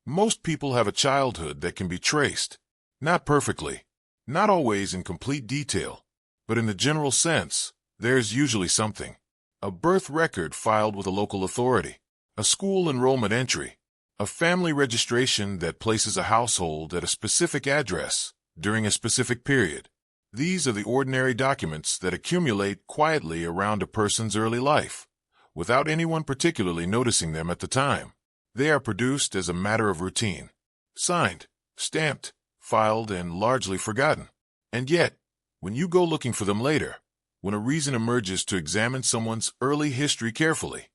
Most people have a childhood that can be traced. Not perfectly, not always in complete detail, but in the general sense, there's usually something. A birth record filed with a local authority, a school enrollment entry, a family registration that places a household at a specific address during a specific period. These are the ordinary documents that accumulate quietly around a person's early life, without anyone particularly noticing them at the time. They are produced as a matter of routine, signed, stamped, filed, and largely forgotten. And yet, when you go looking for them later, when a reason emerges to examine someone's early history carefully,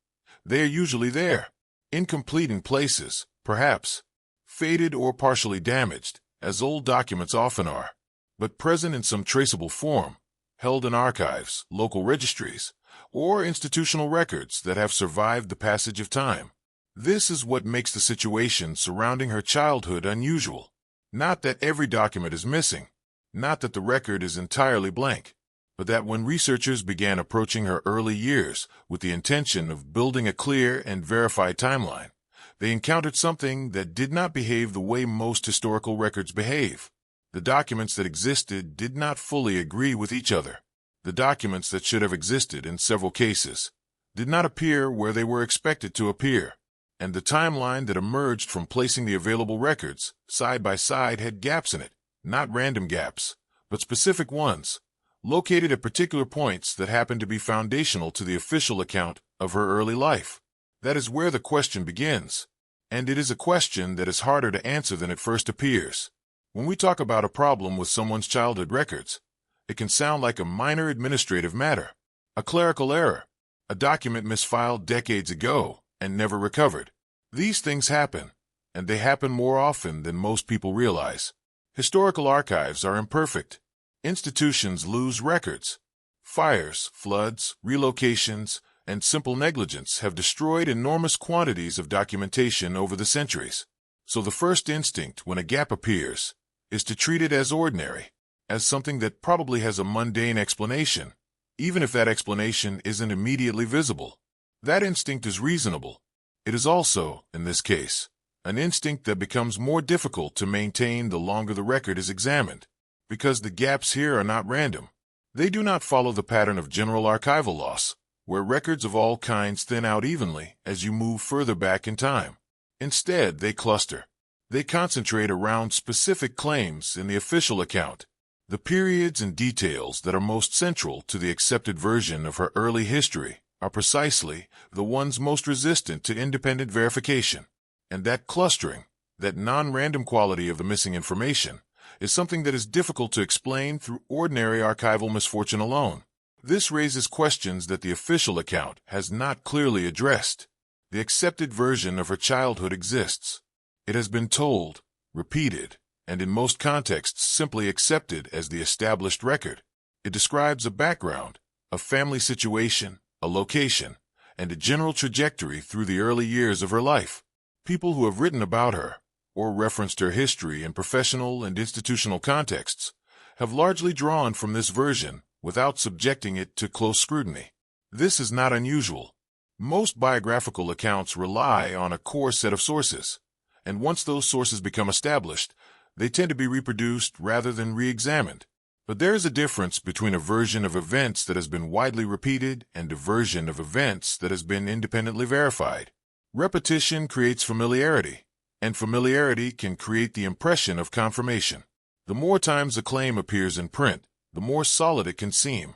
they are usually there, incomplete in places, perhaps, faded or partially damaged, as old documents often are, but present in some traceable form, held in archives, local registries, or institutional records that have survived the passage of time. This is what makes the situation surrounding her childhood unusual. Not that every document is missing, not that the record is entirely blank, but that when researchers began approaching her early years with the intention of building a clear and verified timeline, they encountered something that did not behave the way most historical records behave. The documents that existed did not fully agree with each other. The documents that should have existed in several cases did not appear where they were expected to appear, and the timeline that emerged from placing the available records side by side had gaps in it, not random gaps, but specific ones, located at particular points that happened to be foundational to the official account of her early life. That is where the question begins, and it is a question that is harder to answer than it first appears. When we talk about a problem with someone's childhood records, it can sound like a minor administrative matter, a clerical error, a document misfiled decades ago and never recovered. These things happen, and they happen more often than most people realize. Historical archives are imperfect. Institutions lose records. Fires, floods, relocations, and simple negligence have destroyed enormous quantities of documentation over the centuries. So the first instinct when a gap appears is to treat it as ordinary, as something that probably has a mundane explanation, even if that explanation isn't immediately visible. That instinct is reasonable. It is also, in this case, an instinct that becomes more difficult to maintain the longer the record is examined, because the gaps here are not random. They do not follow the pattern of general archival loss, where records of all kinds thin out evenly as you move further back in time. Instead, they cluster. They concentrate around specific claims in the official account, the periods and details that are most central to the accepted version of her early history are precisely the ones most resistant to independent verification. And that clustering, that non-random quality of the missing information, is something that is difficult to explain through ordinary archival misfortune alone. This raises questions that the official account has not clearly addressed. The accepted version of her childhood exists. It has been told, repeated, and in most contexts simply accepted as the established record. It describes a background, a family situation, a location, and a general trajectory through the early years of her life. People who have written about her, or referenced her history in professional and institutional contexts, have largely drawn from this version without subjecting it to close scrutiny. This is not unusual. Most biographical accounts rely on a core set of sources, and once those sources become established, they tend to be reproduced rather than re-examined. But there is a difference between a version of events that has been widely repeated and a version of events that has been independently verified. Repetition creates familiarity, and familiarity can create the impression of confirmation. The more times a claim appears in print, the more solid it can seem,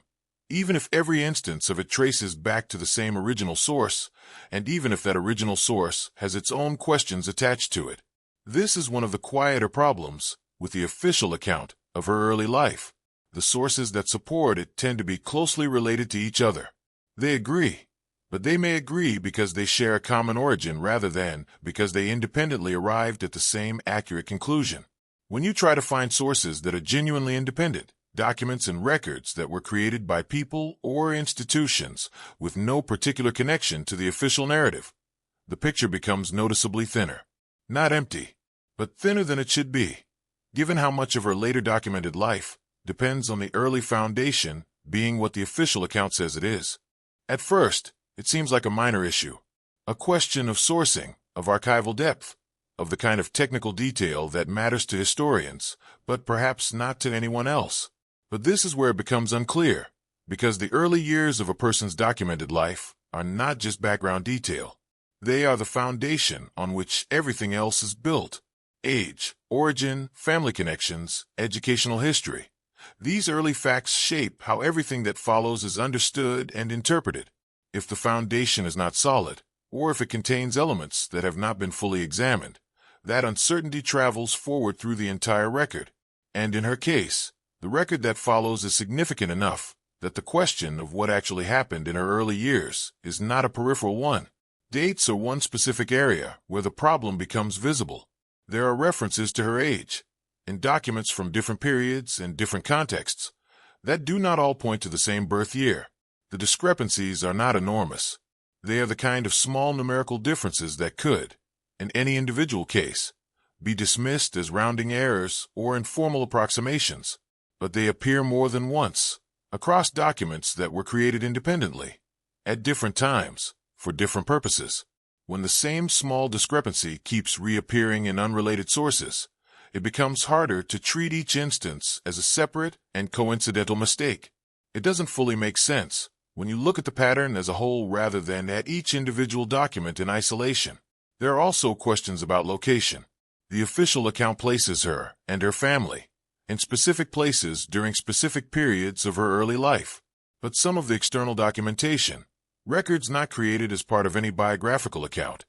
even if every instance of it traces back to the same original source, and even if that original source has its own questions attached to it. This is one of the quieter problems with the official account of her early life. The sources that support it tend to be closely related to each other. They agree, but they may agree because they share a common origin rather than because they independently arrived at the same accurate conclusion. When you try to find sources that are genuinely independent, documents and records that were created by people or institutions with no particular connection to the official narrative, the picture becomes noticeably thinner. Not empty, but thinner than it should be, given how much of her later documented life depends on the early foundation being what the official account says it is. At first, it seems like a minor issue, a question of sourcing, of archival depth, of the kind of technical detail that matters to historians, but perhaps not to anyone else. But this is where it becomes unclear, because the early years of a person's documented life are not just background detail. They are the foundation on which everything else is built. Age, origin, family connections, educational history. These early facts shape how everything that follows is understood and interpreted. If the foundation is not solid, or if it contains elements that have not been fully examined, that uncertainty travels forward through the entire record. And in her case, the record that follows is significant enough that the question of what actually happened in her early years is not a peripheral one. Dates are one specific area where the problem becomes visible. There are references to her age, in documents from different periods and different contexts, that do not all point to the same birth year. The discrepancies are not enormous. They are the kind of small numerical differences that could, in any individual case, be dismissed as rounding errors or informal approximations, but they appear more than once, across documents that were created independently, at different times, for different purposes. When the same small discrepancy keeps reappearing in unrelated sources, it becomes harder to treat each instance as a separate and coincidental mistake. It doesn't fully make sense when you look at the pattern as a whole rather than at each individual document in isolation. There are also questions about location. The official account places her and her family in specific places during specific periods of her early life, but some of the external documentation, records not created as part of any biographical account,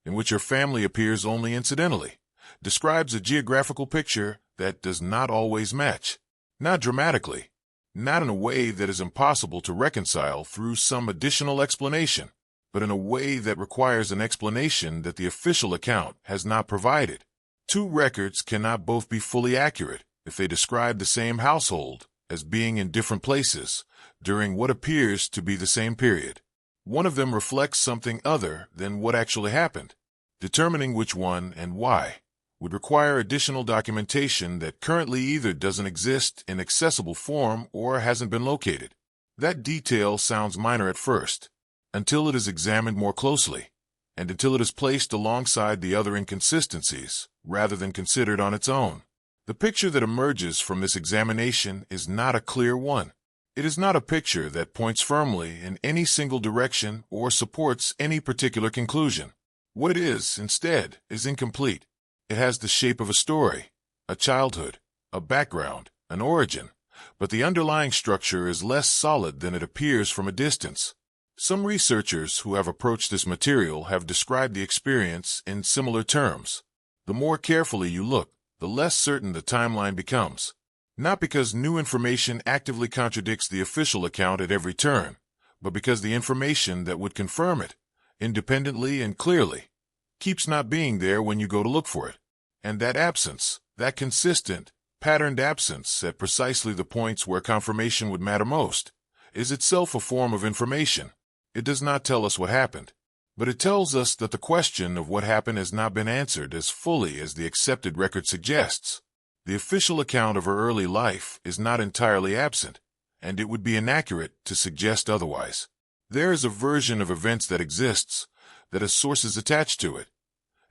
in which her family appears only incidentally, describes a geographical picture that does not always match, not dramatically, not in a way that is impossible to reconcile through some additional explanation, but in a way that requires an explanation that the official account has not provided. Two records cannot both be fully accurate if they describe the same household as being in different places during what appears to be the same period. One of them reflects something other than what actually happened. Determining which one and why would require additional documentation that currently either doesn't exist in accessible form or hasn't been located. That detail sounds minor at first, until it is examined more closely, and until it is placed alongside the other inconsistencies, rather than considered on its own. The picture that emerges from this examination is not a clear one. It is not a picture that points firmly in any single direction or supports any particular conclusion. What it is, instead, is incomplete. It has the shape of a story, a childhood, a background, an origin, but the underlying structure is less solid than it appears from a distance. Some researchers who have approached this material have described the experience in similar terms. The more carefully you look, the less certain the timeline becomes. Not because new information actively contradicts the official account at every turn, but because the information that would confirm it, independently and clearly, keeps not being there when you go to look for it. And that absence, that consistent, patterned absence at precisely the points where confirmation would matter most, is itself a form of information. It does not tell us what happened, but it tells us that the question of what happened has not been answered as fully as the accepted record suggests. The official account of her early life is not entirely absent, and it would be inaccurate to suggest otherwise. There is a version of events that exists, that has sources attached to it,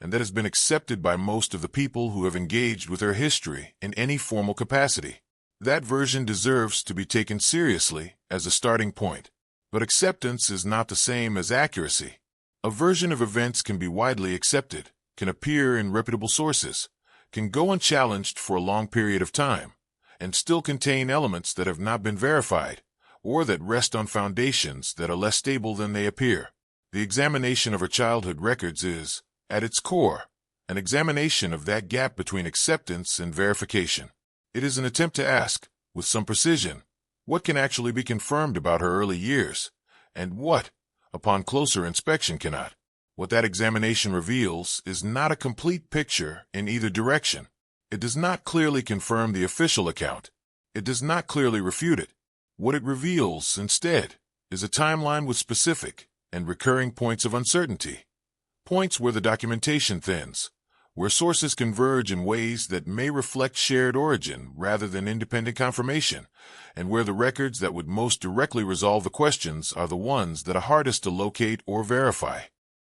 and that has been accepted by most of the people who have engaged with her history in any formal capacity. That version deserves to be taken seriously as a starting point, but acceptance is not the same as accuracy. A version of events can be widely accepted, can appear in reputable sources, can go unchallenged for a long period of time, and still contain elements that have not been verified, or that rest on foundations that are less stable than they appear. The examination of her childhood records is, at its core, an examination of that gap between acceptance and verification. It is an attempt to ask, with some precision, what can actually be confirmed about her early years, and what, upon closer inspection, cannot. What that examination reveals is not a complete picture in either direction. It does not clearly confirm the official account. It does not clearly refute it. What it reveals, instead, is a timeline with specific and recurring points of uncertainty. Points where the documentation thins, where sources converge in ways that may reflect shared origin rather than independent confirmation, and where the records that would most directly resolve the questions are the ones that are hardest to locate or verify.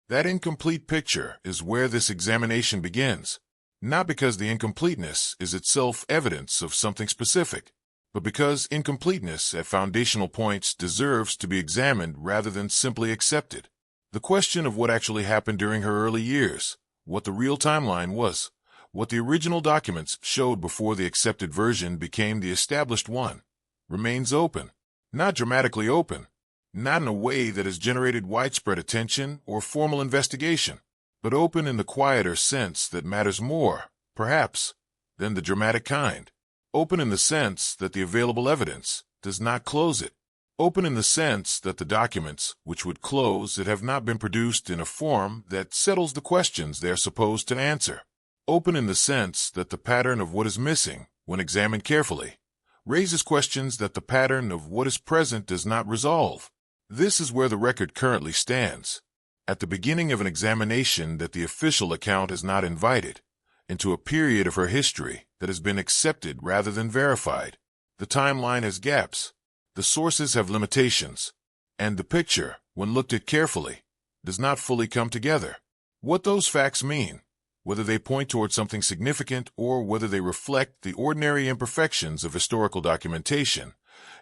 That incomplete picture is where this examination begins, not because the incompleteness is itself evidence of something specific, but because incompleteness at foundational points deserves to be examined rather than simply accepted. The question of what actually happened during her early years, what the real timeline was, what the original documents showed before the accepted version became the established one, remains open. Not dramatically open, not in a way that has generated widespread attention or formal investigation, but open in the quieter sense that matters more, perhaps, than the dramatic kind. Open in the sense that the available evidence does not close it. Open in the sense that the documents which would close it have not been produced in a form that settles the questions they are supposed to answer. Open in the sense that the pattern of what is missing, when examined carefully, raises questions that the pattern of what is present does not resolve. This is where the record currently stands, at the beginning of an examination that the official account has not invited, into a period of her history that has been accepted rather than verified. The timeline has gaps, the sources have limitations, and the picture, when looked at carefully, does not fully come together. What those facts mean, whether they point toward something significant or whether they reflect the ordinary imperfections of historical documentation,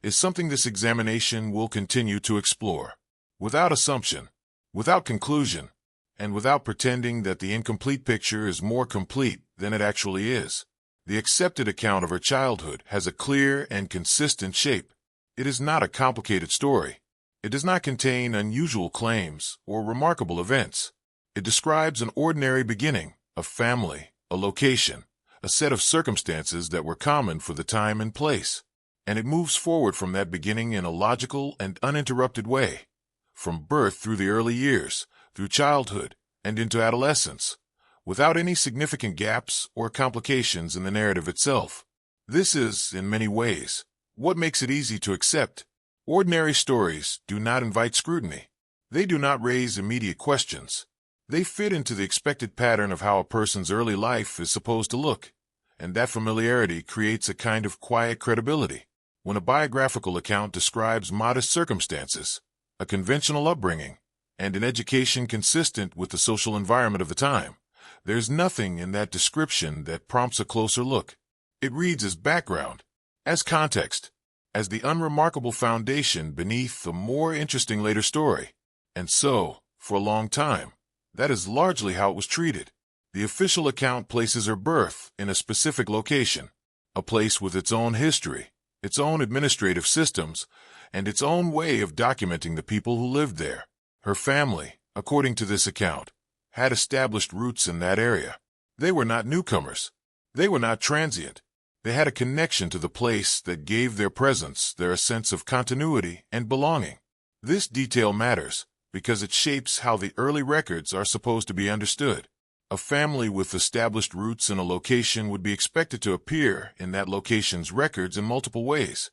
is something this examination will continue to explore. Without assumption, without conclusion, and without pretending that the incomplete picture is more complete than it actually is, the accepted account of her childhood has a clear and consistent shape. It is not a complicated story. It does not contain unusual claims or remarkable events. It describes an ordinary beginning, a family, a location, a set of circumstances that were common for the time and place. And it moves forward from that beginning in a logical and uninterrupted way, from birth through the early years, through childhood, and into adolescence, without any significant gaps or complications in the narrative itself. This is, in many ways, what makes it easy to accept. Ordinary stories do not invite scrutiny. They do not raise immediate questions. They fit into the expected pattern of how a person's early life is supposed to look, and that familiarity creates a kind of quiet credibility. When a biographical account describes modest circumstances, a conventional upbringing, and an education consistent with the social environment of the time, there's nothing in that description that prompts a closer look. It reads as background, as context, as the unremarkable foundation beneath a more interesting later story. And so, for a long time, that is largely how it was treated. The official account places her birth in a specific location, a place with its own history, its own administrative systems, and its own way of documenting the people who lived there. Her family, according to this account, had established roots in that area. They were not newcomers. They were not transient. They had a connection to the place that gave their presence there a sense of continuity and belonging. This detail matters because it shapes how the early records are supposed to be understood. A family with established roots in a location would be expected to appear in that location's records in multiple ways,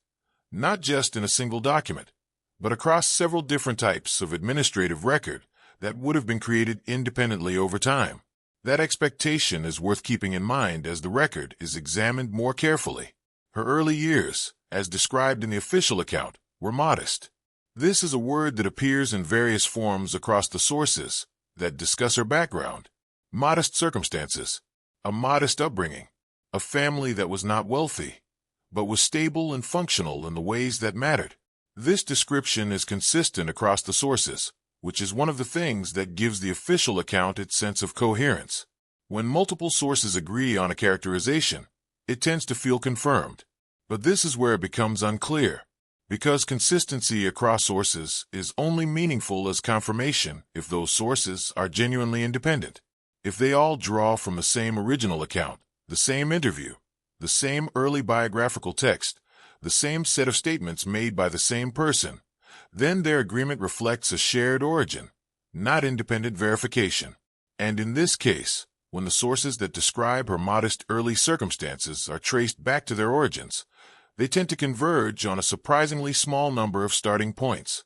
not just in a single document, but across several different types of administrative record that would have been created independently over time. That expectation is worth keeping in mind as the record is examined more carefully. Her early years, as described in the official account, were modest. This is a word that appears in various forms across the sources that discuss her background. Modest circumstances, a modest upbringing, a family that was not wealthy, but was stable and functional in the ways that mattered. This description is consistent across the sources, which is one of the things that gives the official account its sense of coherence. When multiple sources agree on a characterization, it tends to feel confirmed. But this is where it becomes unclear, because consistency across sources is only meaningful as confirmation if those sources are genuinely independent. If they all draw from the same original account, the same interview, the same early biographical text, the same set of statements made by the same person, then their agreement reflects a shared origin, not independent verification. And in this case, when the sources that describe her modest early circumstances are traced back to their origins, they tend to converge on a surprisingly small number of starting points.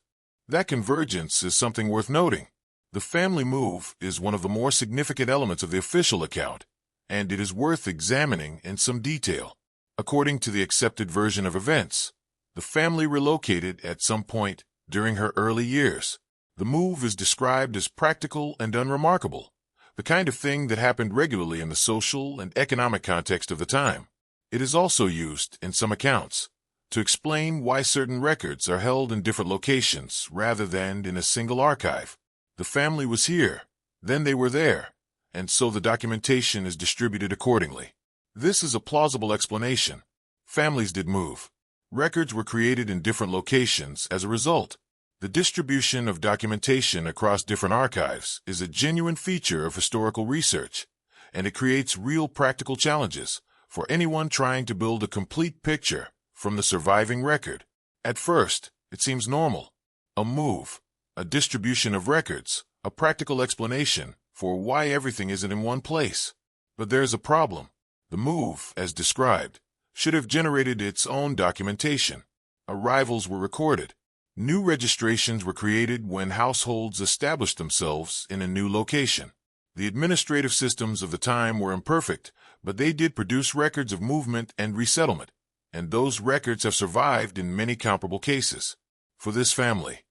That convergence is something worth noting. The family move is one of the more significant elements of the official account, and it is worth examining in some detail. According to the accepted version of events, the family relocated at some point during her early years. The move is described as practical and unremarkable, the kind of thing that happened regularly in the social and economic context of the time. It is also used, in some accounts, to explain why certain records are held in different locations rather than in a single archive. The family was here, then they were there, and so the documentation is distributed accordingly. This is a plausible explanation. Families did move. Records were created in different locations as a result. The distribution of documentation across different archives is a genuine feature of historical research, and it creates real practical challenges for anyone trying to build a complete picture from the surviving record. At first, it seems normal. A move, a distribution of records, a practical explanation for why everything isn't in one place. But there's a problem. The move, as described, should have generated its own documentation. Arrivals were recorded. New registrations were created when households established themselves in a new location. The administrative systems of the time were imperfect, but they did produce records of movement and resettlement, and those records have survived in many comparable cases. For this family,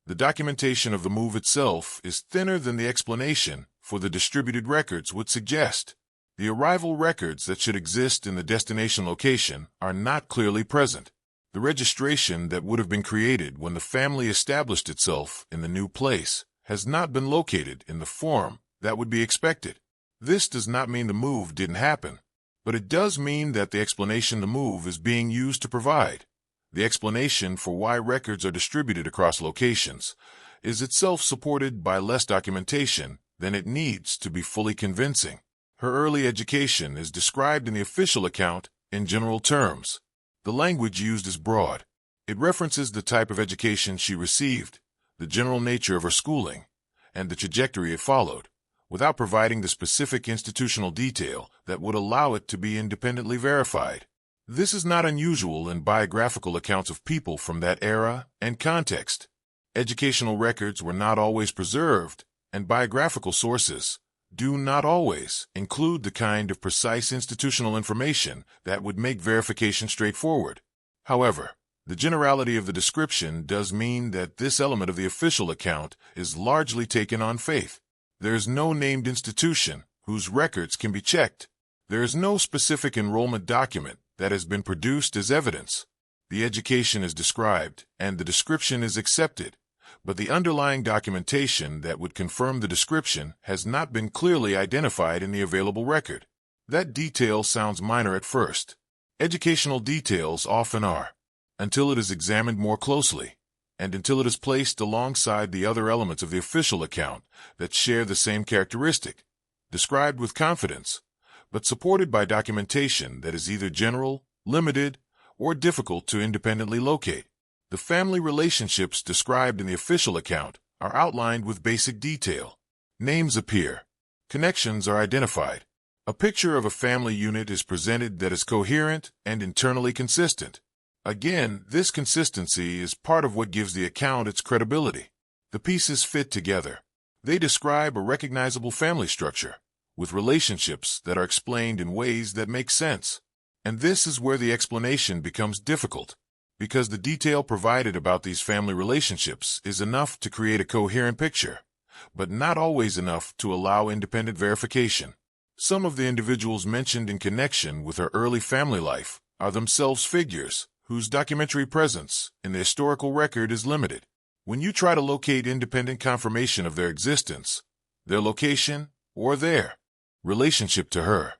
the documentation of the move itself is thinner than the explanation for the distributed records would suggest. The arrival records that should exist in the destination location are not clearly present. The registration that would have been created when the family established itself in the new place has not been located in the form that would be expected. This does not mean the move didn't happen, but it does mean that the explanation the move is being used to provide, the explanation for why records are distributed across locations, is itself supported by less documentation than it needs to be fully convincing. Her early education is described in the official account in general terms. The language used is broad. It references the type of education she received, the general nature of her schooling, and the trajectory it followed, without providing the specific institutional detail that would allow it to be independently verified. This is not unusual in biographical accounts of people from that era and context. Educational records were not always preserved, and biographical sources do not always include the kind of precise institutional information that would make verification straightforward. However, the generality of the description does mean that this element of the official account is largely taken on faith. There is no named institution whose records can be checked. There is no specific enrollment document that has been produced as evidence. The education is described, and the description is accepted, but the underlying documentation that would confirm the description has not been clearly identified in the available record. That detail sounds minor at first. Educational details often are, until it is examined more closely, and until it is placed alongside the other elements of the official account that share the same characteristic, described with confidence, but supported by documentation that is either general, limited, or difficult to independently locate. The family relationships described in the official account are outlined with basic detail. Names appear. Connections are identified. A picture of a family unit is presented that is coherent and internally consistent. Again, this consistency is part of what gives the account its credibility. The pieces fit together. They describe a recognizable family structure, with relationships that are explained in ways that make sense. And this is where the explanation becomes difficult, because the detail provided about these family relationships is enough to create a coherent picture, but not always enough to allow independent verification. Some of the individuals mentioned in connection with her early family life are themselves figures whose documentary presence in the historical record is limited. When you try to locate independent confirmation of their existence, their location, or their relationship to her,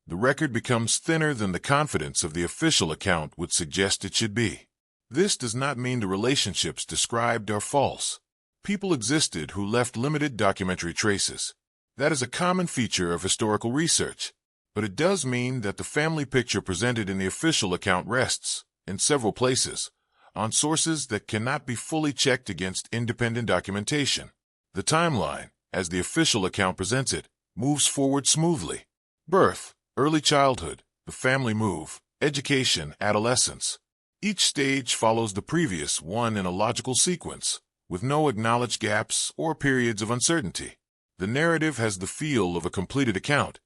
the record becomes thinner than the confidence of the official account would suggest it should be. This does not mean the relationships described are false. People existed who left limited documentary traces. That is a common feature of historical research, but it does mean that the family picture presented in the official account rests, in several places, on sources that cannot be fully checked against independent documentation. The timeline, as the official account presents it, moves forward smoothly. Birth, early childhood, the family move, education, adolescence. Each stage follows the previous one in a logical sequence, with no acknowledged gaps or periods of uncertainty. The narrative has the feel of a completed account,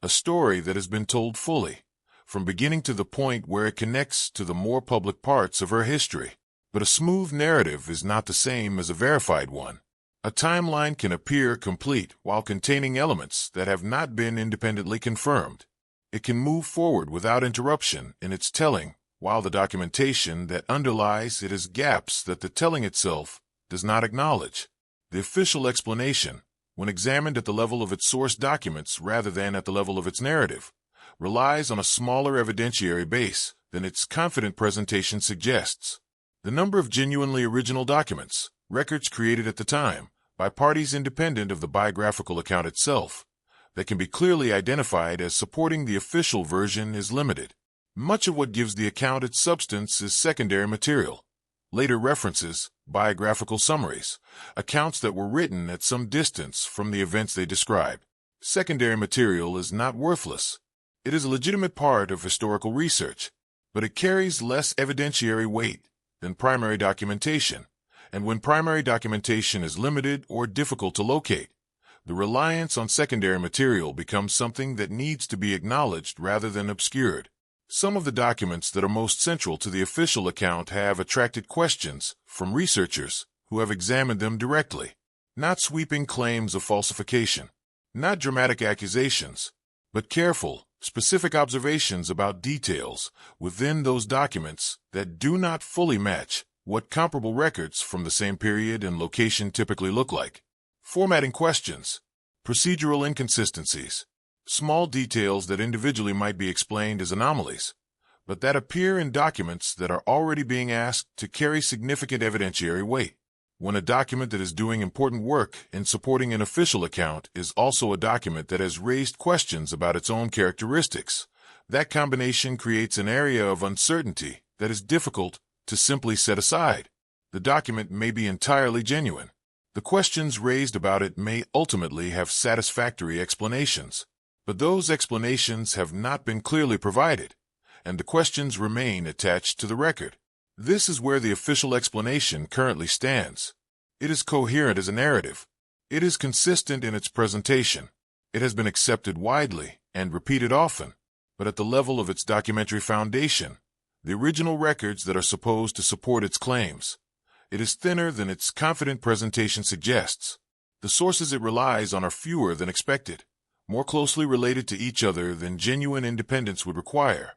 a story that has been told fully, from beginning to the point where it connects to the more public parts of her history. But a smooth narrative is not the same as a verified one. A timeline can appear complete while containing elements that have not been independently confirmed. It can move forward without interruption in its telling, while the documentation that underlies it has gaps that the telling itself does not acknowledge. The official explanation, when examined at the level of its source documents rather than at the level of its narrative, relies on a smaller evidentiary base than its confident presentation suggests. The number of genuinely original documents, records created at the time, by parties independent of the biographical account itself, that can be clearly identified as supporting the official version is limited. Much of what gives the account its substance is secondary material. Later references, biographical summaries, accounts that were written at some distance from the events they describe. Secondary material is not worthless. It is a legitimate part of historical research, but it carries less evidentiary weight than primary documentation, and when primary documentation is limited or difficult to locate, the reliance on secondary material becomes something that needs to be acknowledged rather than obscured. Some of the documents that are most central to the official account have attracted questions from researchers who have examined them directly. Not sweeping claims of falsification, not dramatic accusations, but careful, specific observations about details within those documents that do not fully match what comparable records from the same period and location typically look like. Formatting questions, procedural inconsistencies, small details that individually might be explained as anomalies, but that appear in documents that are already being asked to carry significant evidentiary weight. When a document that is doing important work in supporting an official account is also a document that has raised questions about its own characteristics, that combination creates an area of uncertainty that is difficult to simply set aside. The document may be entirely genuine. The questions raised about it may ultimately have satisfactory explanations, but those explanations have not been clearly provided, and the questions remain attached to the record. This is where the official explanation currently stands. It is coherent as a narrative. It is consistent in its presentation. It has been accepted widely and repeated often, but at the level of its documentary foundation, the original records that are supposed to support its claims, it is thinner than its confident presentation suggests. The sources it relies on are fewer than expected, more closely related to each other than genuine independence would require,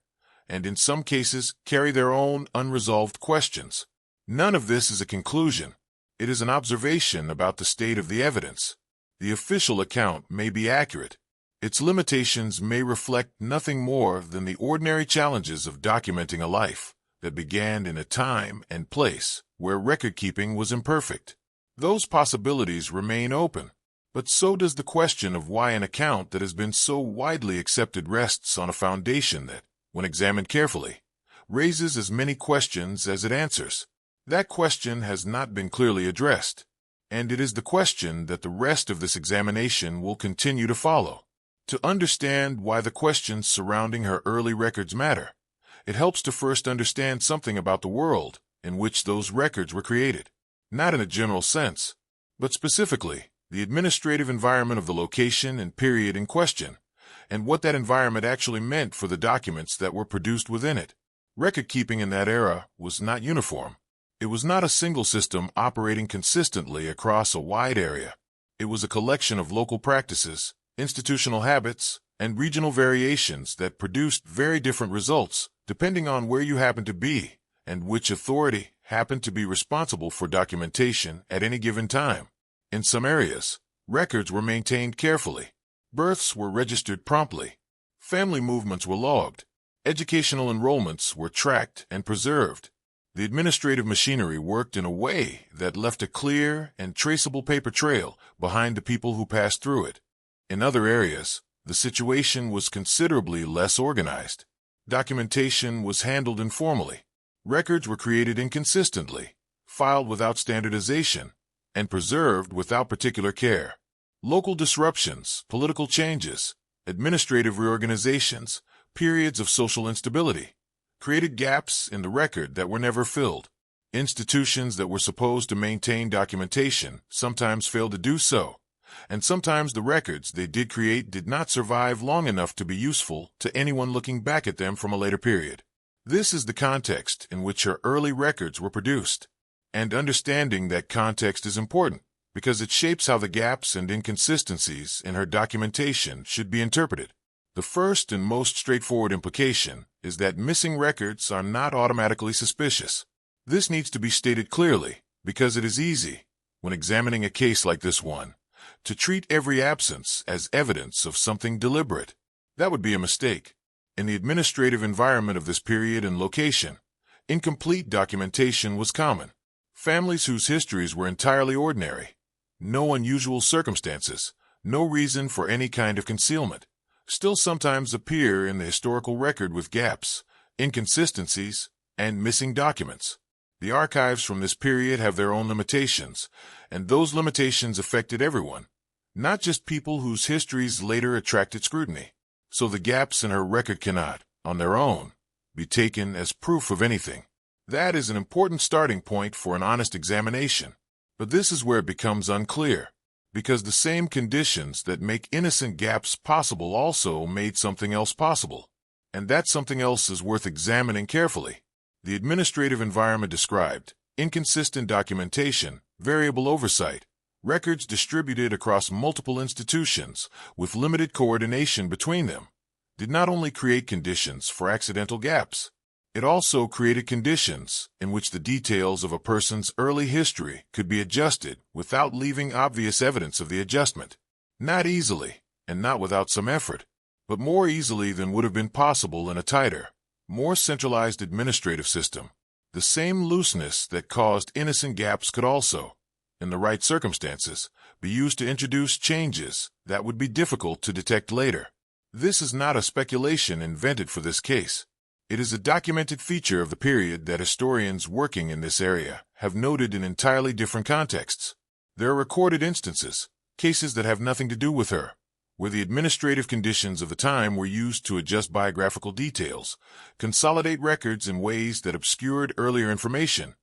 and in some cases carry their own unresolved questions. None of this is a conclusion. It is an observation about the state of the evidence. The official account may be accurate. Its limitations may reflect nothing more than the ordinary challenges of documenting a life that began in a time and place where record-keeping was imperfect. Those possibilities remain open, but so does the question of why an account that has been so widely accepted rests on a foundation that, when examined carefully, raises as many questions as it answers. That question has not been clearly addressed, and it is the question that the rest of this examination will continue to follow. To understand why the questions surrounding her early records matter, it helps to first understand something about the world in which those records were created, not in a general sense, but specifically the administrative environment of the location and period in question, and what that environment actually meant for the documents that were produced within it. Record-keeping in that era was not uniform. It was not a single system operating consistently across a wide area. It was a collection of local practices, institutional habits, and regional variations that produced very different results depending on where you happened to be and which authority happened to be responsible for documentation at any given time. In some areas, records were maintained carefully. Births were registered promptly. Family movements were logged. Educational enrollments were tracked and preserved. The administrative machinery worked in a way that left a clear and traceable paper trail behind the people who passed through it. In other areas, the situation was considerably less organized. Documentation was handled informally. Records were created inconsistently, filed without standardization, and preserved without particular care. Local disruptions, political changes, administrative reorganizations, periods of social instability created gaps in the record that were never filled. Institutions that were supposed to maintain documentation sometimes failed to do so, and sometimes the records they did create did not survive long enough to be useful to anyone looking back at them from a later period. This is the context in which her early records were produced, and understanding that context is important. because it shapes how the gaps and inconsistencies in her documentation should be interpreted. The first and most straightforward implication is that missing records are not automatically suspicious. This needs to be stated clearly because it is easy, when examining a case like this one, to treat every absence as evidence of something deliberate. That would be a mistake. In the administrative environment of this period and location, incomplete documentation was common. Families whose histories were entirely ordinary, no unusual circumstances, no reason for any kind of concealment, still sometimes appear in the historical record with gaps, inconsistencies, and missing documents. The archives from this period have their own limitations, and those limitations affected everyone, not just people whose histories later attracted scrutiny. So the gaps in her record cannot, on their own, be taken as proof of anything. That is an important starting point for an honest examination. But this is where it becomes unclear, because the same conditions that make innocent gaps possible also made something else possible. And that something else is worth examining carefully. The administrative environment described, inconsistent documentation, variable oversight, records distributed across multiple institutions with limited coordination between them, did not only create conditions for accidental gaps, it also created conditions in which the details of a person's early history could be adjusted without leaving obvious evidence of the adjustment. Not easily, and not without some effort, but more easily than would have been possible in a tighter, more centralized administrative system. The same looseness that caused innocent gaps could also, in the right circumstances, be used to introduce changes that would be difficult to detect later. This is not a speculation invented for this case. It is a documented feature of the period that historians working in this area have noted in entirely different contexts. There are recorded instances, cases that have nothing to do with her, where the administrative conditions of the time were used to adjust biographical details, consolidate records in ways that obscured earlier information,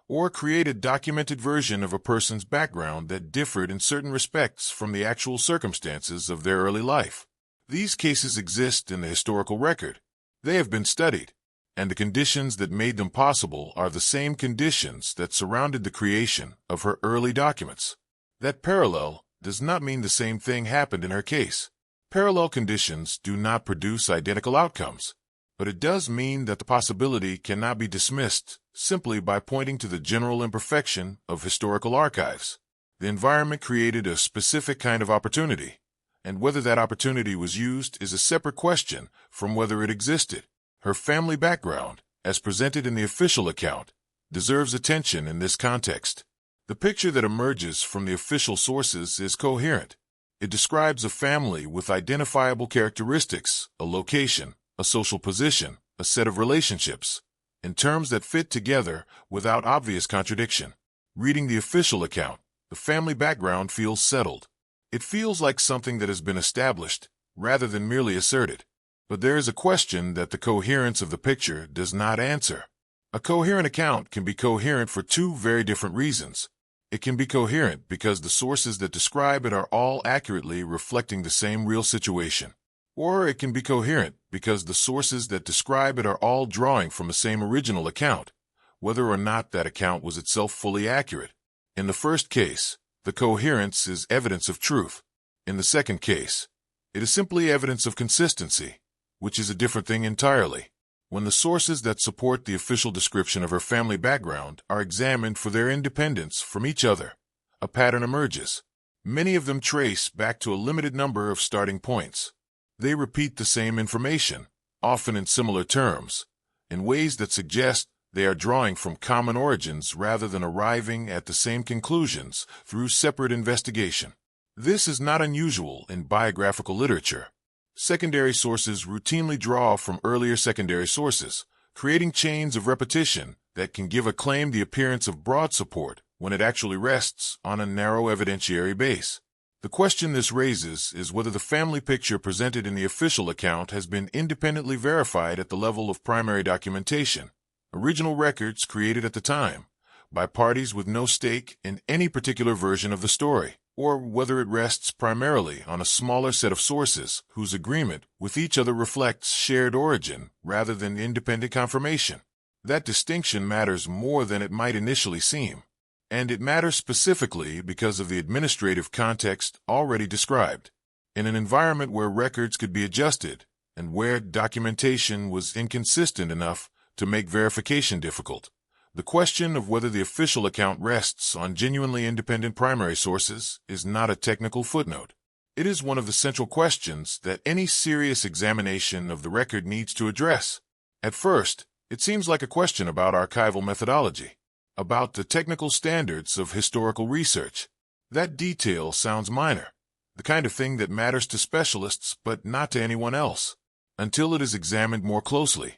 or create a documented version of a person's background that differed in certain respects from the actual circumstances of their early life. These cases exist in the historical record. They have been studied, and the conditions that made them possible are the same conditions that surrounded the creation of her early documents. That parallel does not mean the same thing happened in her case. Parallel conditions do not produce identical outcomes, but it does mean that the possibility cannot be dismissed simply by pointing to the general imperfection of historical archives. The environment created a specific kind of opportunity, and whether that opportunity was used is a separate question from whether it existed. Her family background, as presented in the official account, deserves attention in this context. The picture that emerges from the official sources is coherent. It describes a family with identifiable characteristics, a location, a social position, a set of relationships, in terms that fit together without obvious contradiction. Reading the official account, the family background feels settled. It feels like something that has been established, rather than merely asserted. But there is a question that the coherence of the picture does not answer. A coherent account can be coherent for two very different reasons. It can be coherent because the sources that describe it are all accurately reflecting the same real situation. Or it can be coherent because the sources that describe it are all drawing from the same original account, whether or not that account was itself fully accurate. In the first case, the coherence is evidence of truth. In the second case, it is simply evidence of consistency, which is a different thing entirely. When the sources that support the official description of her family background are examined for their independence from each other, a pattern emerges. Many of them trace back to a limited number of starting points. They repeat the same information, often in similar terms, in ways that suggest they are drawing from common origins rather than arriving at the same conclusions through separate investigation. This is not unusual in biographical literature. Secondary sources routinely draw from earlier secondary sources, creating chains of repetition that can give a claim the appearance of broad support when it actually rests on a narrow evidentiary base. The question this raises is whether the family picture presented in the official account has been independently verified at the level of primary documentation, original records created at the time, by parties with no stake in any particular version of the story, or whether it rests primarily on a smaller set of sources whose agreement with each other reflects shared origin rather than independent confirmation. That distinction matters more than it might initially seem. And it matters specifically because of the administrative context already described. In an environment where records could be adjusted, and where documentation was inconsistent enough to make verification difficult, the question of whether the official account rests on genuinely independent primary sources is not a technical footnote. It is one of the central questions that any serious examination of the record needs to address. At first, it seems like a question about archival methodology, about the technical standards of historical research. That detail sounds minor, the kind of thing that matters to specialists but not to anyone else, until it is examined more closely,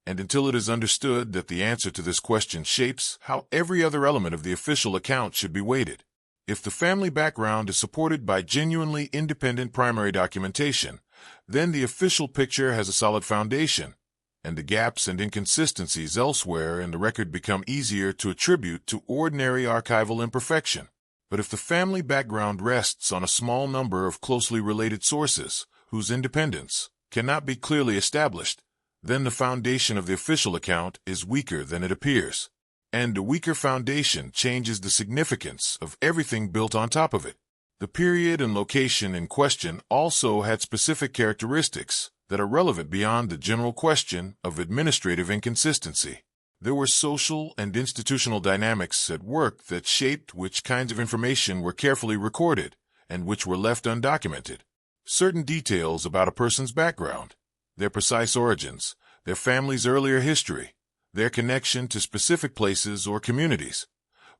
and until it is understood that the answer to this question shapes how every other element of the official account should be weighted. If the family background is supported by genuinely independent primary documentation, then the official picture has a solid foundation, and the gaps and inconsistencies elsewhere in the record become easier to attribute to ordinary archival imperfection. But if the family background rests on a small number of closely related sources, whose independence cannot be clearly established, then the foundation of the official account is weaker than it appears. And a weaker foundation changes the significance of everything built on top of it. The period and location in question also had specific characteristics that are relevant beyond the general question of administrative inconsistency. There were social and institutional dynamics at work that shaped which kinds of information were carefully recorded and which were left undocumented. Certain details about a person's background, their precise origins, their family's earlier history, their connection to specific places or communities,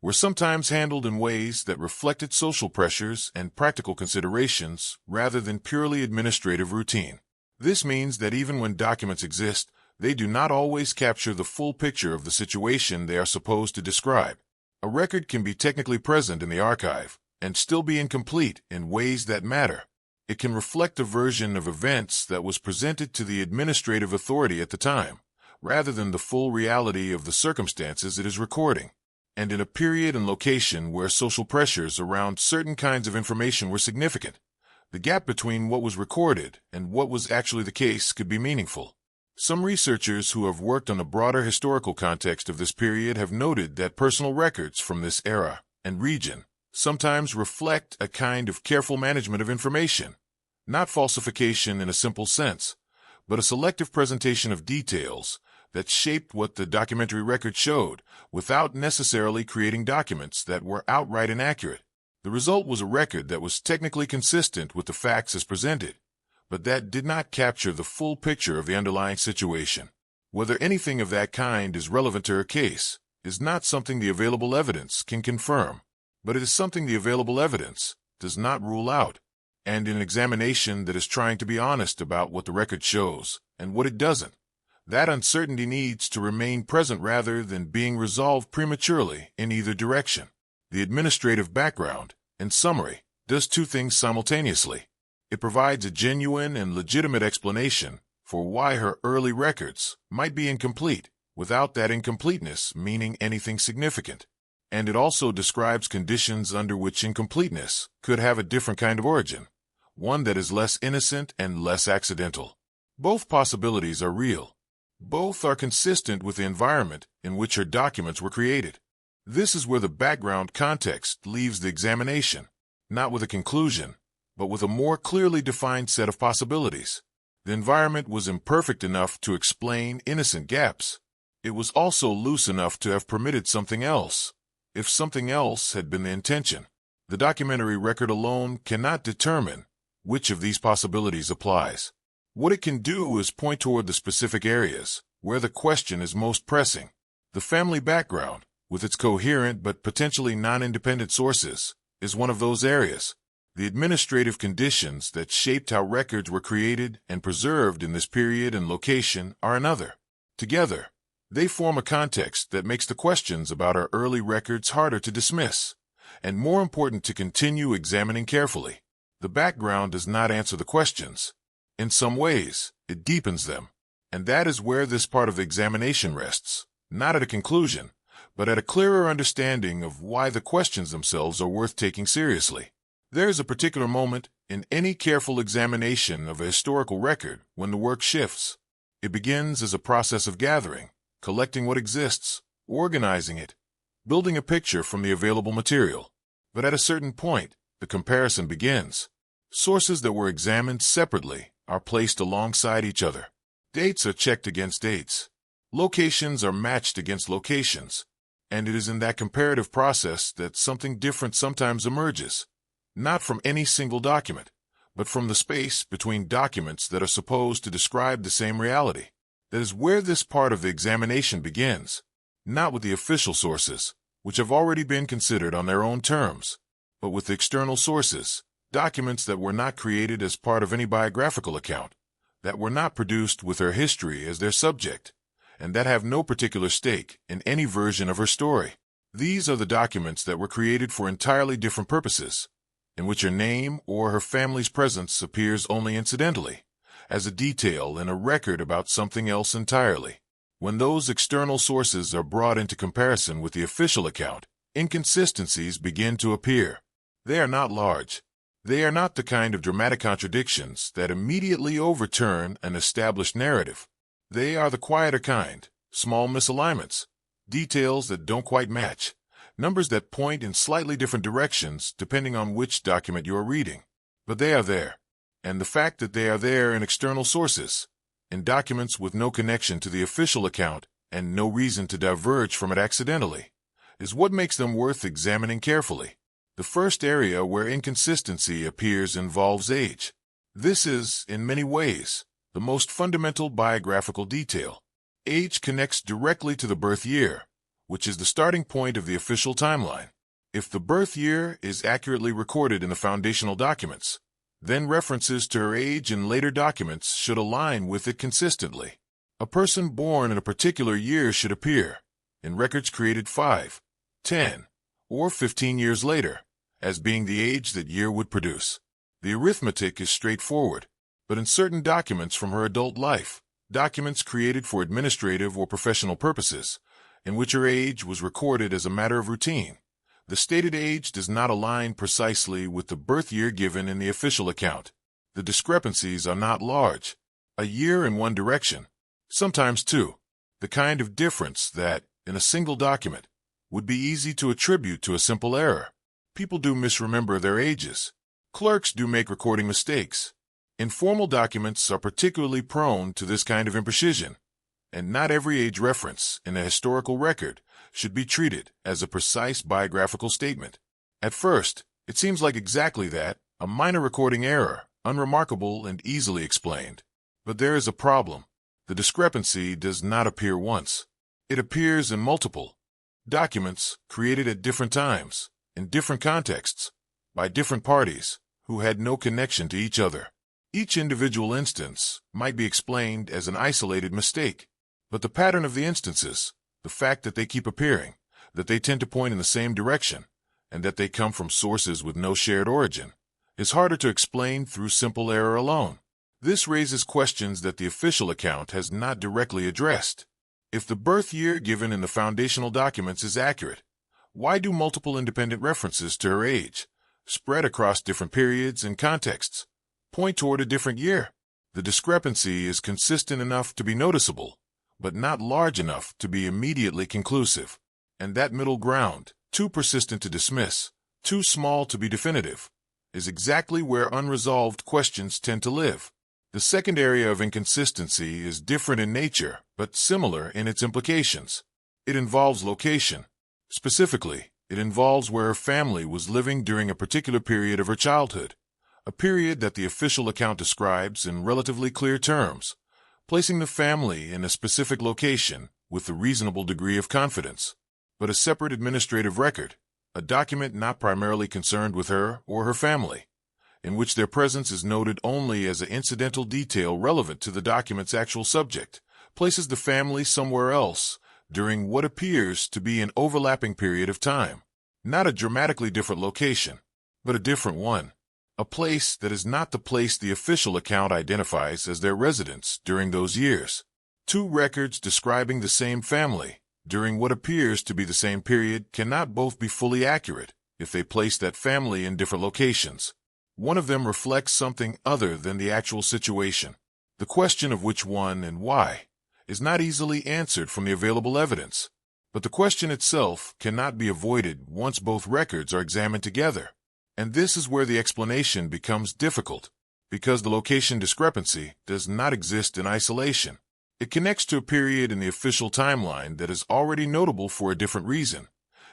were sometimes handled in ways that reflected social pressures and practical considerations rather than purely administrative routine. This means that even when documents exist, they do not always capture the full picture of the situation they are supposed to describe. A record can be technically present in the archive and still be incomplete in ways that matter. It can reflect a version of events that was presented to the administrative authority at the time, rather than the full reality of the circumstances it is recording. And in a period and location where social pressures around certain kinds of information were significant, the gap between what was recorded and what was actually the case could be meaningful. Some researchers who have worked on a broader historical context of this period have noted that personal records from this era and region sometimes reflect a kind of careful management of information, not falsification in a simple sense, but a selective presentation of details that shaped what the documentary record showed without necessarily creating documents that were outright inaccurate. The result was a record that was technically consistent with the facts as presented, but that did not capture the full picture of the underlying situation. Whether anything of that kind is relevant to her case is not something the available evidence can confirm, but it is something the available evidence does not rule out. And in an examination that is trying to be honest about what the record shows and what it doesn't, that uncertainty needs to remain present rather than being resolved prematurely in either direction. The administrative background, in summary, does two things simultaneously. It provides a genuine and legitimate explanation for why her early records might be incomplete, without that incompleteness meaning anything significant. And it also describes conditions under which incompleteness could have a different kind of origin, one that is less innocent and less accidental. Both possibilities are real. Both are consistent with the environment in which her documents were created. This is where the background context leaves the examination, not with a conclusion, but with a more clearly defined set of possibilities. The environment was imperfect enough to explain innocent gaps. It was also loose enough to have permitted something else, if something else had been the intention. The documentary record alone cannot determine which of these possibilities applies. What it can do is point toward the specific areas where the question is most pressing. The family background, with its coherent but potentially non-independent sources, is one of those areas. The administrative conditions that shaped how records were created and preserved in this period and location are another. Together, they form a context that makes the questions about our early records harder to dismiss, and more important to continue examining carefully. The background does not answer the questions. In some ways, it deepens them, and that is where this part of the examination rests, not at a conclusion, but at a clearer understanding of why the questions themselves are worth taking seriously. There is a particular moment in any careful examination of a historical record when the work shifts. It begins as a process of gathering, collecting what exists, organizing it, building a picture from the available material. But at a certain point, the comparison begins. Sources that were examined separately are placed alongside each other. Dates are checked against dates. Locations are matched against locations. And it is in that comparative process that something different sometimes emerges, not from any single document, but from the space between documents that are supposed to describe the same reality. That is where this part of the examination begins, not with the official sources, which have already been considered on their own terms, but with external sources, documents that were not created as part of any biographical account, that were not produced with her history as their subject, and that have no particular stake in any version of her story. These are the documents that were created for entirely different purposes, in which her name or her family's presence appears only incidentally, as a detail in a record about something else entirely. When those external sources are brought into comparison with the official account, inconsistencies begin to appear. They are not large. They are not the kind of dramatic contradictions that immediately overturn an established narrative. They are the quieter kind, small misalignments, details that don't quite match, numbers that point in slightly different directions depending on which document you are reading. But they are there. And the fact that they are there in external sources, in documents with no connection to the official account and no reason to diverge from it accidentally, is what makes them worth examining carefully. The first area where inconsistency appears involves age. This is, in many ways, the most fundamental biographical detail. Age connects directly to the birth year, which is the starting point of the official timeline. If the birth year is accurately recorded in the foundational documents, then references to her age in later documents should align with it consistently. A person born in a particular year should appear, in records created 5, 10, or 15 years later, as being the age that year would produce. The arithmetic is straightforward, but in certain documents from her adult life, documents created for administrative or professional purposes, in which her age was recorded as a matter of routine, the stated age does not align precisely with the birth year given in the official account. The discrepancies are not large. A year in one direction, sometimes two. The kind of difference that, in a single document, would be easy to attribute to a simple error. People do misremember their ages. Clerks do make recording mistakes. Informal documents are particularly prone to this kind of imprecision, and not every age reference in a historical record should be treated as a precise biographical statement. At first, it seems like exactly that, a minor recording error, unremarkable and easily explained. But there is a problem. The discrepancy does not appear once. It appears in multiple documents created at different times, in different contexts, by different parties, who had no connection to each other. Each individual instance might be explained as an isolated mistake, but the pattern of the instances, the fact that they keep appearing, that they tend to point in the same direction, and that they come from sources with no shared origin, is harder to explain through simple error alone. This raises questions that the official account has not directly addressed. If the birth year given in the foundational documents is accurate, why do multiple independent references to her age, spread across different periods and contexts, point toward a different year? The discrepancy is consistent enough to be noticeable, but not large enough to be immediately conclusive. And that middle ground, too persistent to dismiss, too small to be definitive, is exactly where unresolved questions tend to live. The second area of inconsistency is different in nature, but similar in its implications. It involves location. Specifically, it involves where her family was living during a particular period of her childhood, a period that the official account describes in relatively clear terms, placing the family in a specific location with a reasonable degree of confidence. But a separate administrative record, a document not primarily concerned with her or her family, in which their presence is noted only as an incidental detail relevant to the document's actual subject, places the family somewhere else during what appears to be an overlapping period of time. Not a dramatically different location, but a different one. A place that is not the place the official account identifies as their residence during those years. Two records describing the same family during what appears to be the same period cannot both be fully accurate if they place that family in different locations. One of them reflects something other than the actual situation. The question of which one and why is not easily answered from the available evidence. But the question itself cannot be avoided once both records are examined together. And this is where the explanation becomes difficult, because the location discrepancy does not exist in isolation. It connects to a period in the official timeline that is already notable for a different reason.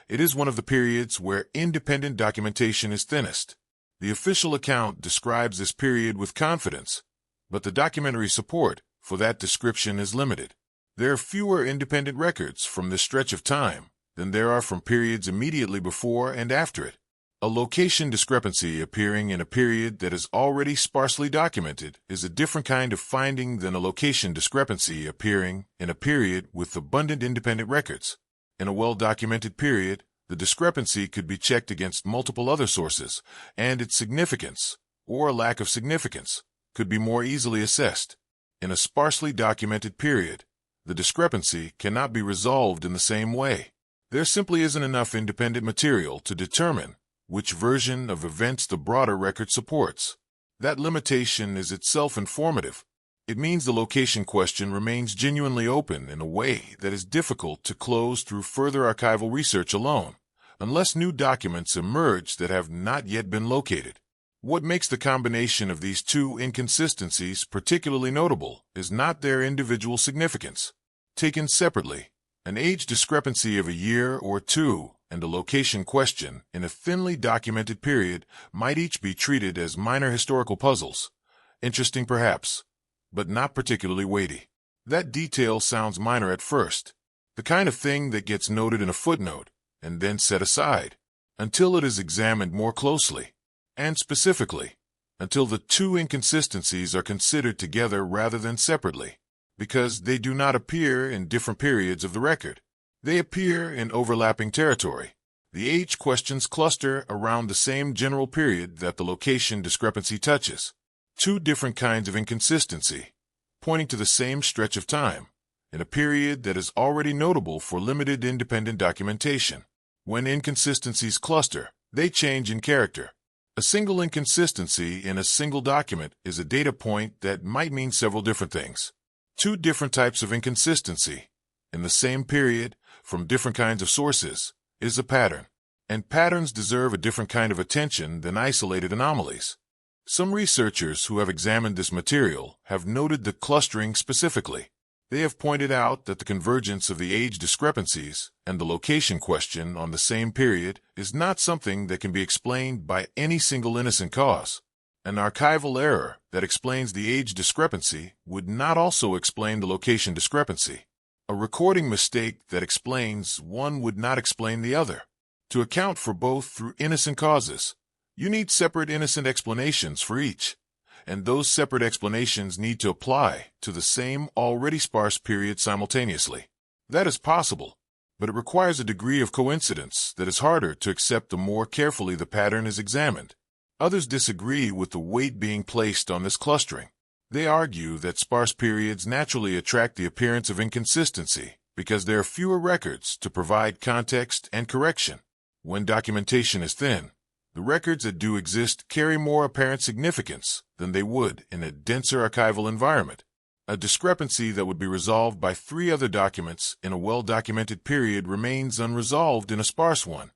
It is one of the periods where independent documentation is thinnest. The official account describes this period with confidence, but the documentary support for that description is limited. There are fewer independent records from this stretch of time than there are from periods immediately before and after it. A location discrepancy appearing in a period that is already sparsely documented is a different kind of finding than a location discrepancy appearing in a period with abundant independent records. In a well-documented period, the discrepancy could be checked against multiple other sources, and its significance, or lack of significance, could be more easily assessed. In a sparsely documented period, the discrepancy cannot be resolved in the same way. There simply isn't enough independent material to determine which version of events the broader record supports. That limitation is itself informative. It means the location question remains genuinely open in a way that is difficult to close through further archival research alone, unless new documents emerge that have not yet been located. What makes the combination of these two inconsistencies particularly notable is not their individual significance. Taken separately, an age discrepancy of a year or two and a location question in a thinly documented period might each be treated as minor historical puzzles. Interesting perhaps, but not particularly weighty. That detail sounds minor at first, the kind of thing that gets noted in a footnote and then set aside, until it is examined more closely, and specifically, until the two inconsistencies are considered together rather than separately, because they do not appear in different periods of the record. They appear in overlapping territory. The age questions cluster around the same general period that the location discrepancy touches. Two different kinds of inconsistency, pointing to the same stretch of time, in a period that is already notable for limited independent documentation. When inconsistencies cluster, they change in character. A single inconsistency in a single document is a data point that might mean several different things. Two different types of inconsistency, in the same period, from different kinds of sources, is a pattern. And patterns deserve a different kind of attention than isolated anomalies. Some researchers who have examined this material have noted the clustering specifically. They have pointed out that the convergence of the age discrepancies and the location question on the same period is not something that can be explained by any single innocent cause. An archival error that explains the age discrepancy would not also explain the location discrepancy. A recording mistake that explains one would not explain the other. To account for both through innocent causes, you need separate innocent explanations for each, and those separate explanations need to apply to the same already sparse period simultaneously. That is possible, but it requires a degree of coincidence that is harder to accept the more carefully the pattern is examined. Others disagree with the weight being placed on this clustering. They argue that sparse periods naturally attract the appearance of inconsistency because there are fewer records to provide context and correction. When documentation is thin, the records that do exist carry more apparent significance than they would in a denser archival environment. A discrepancy that would be resolved by 3 other documents in a well-documented period remains unresolved in a sparse one,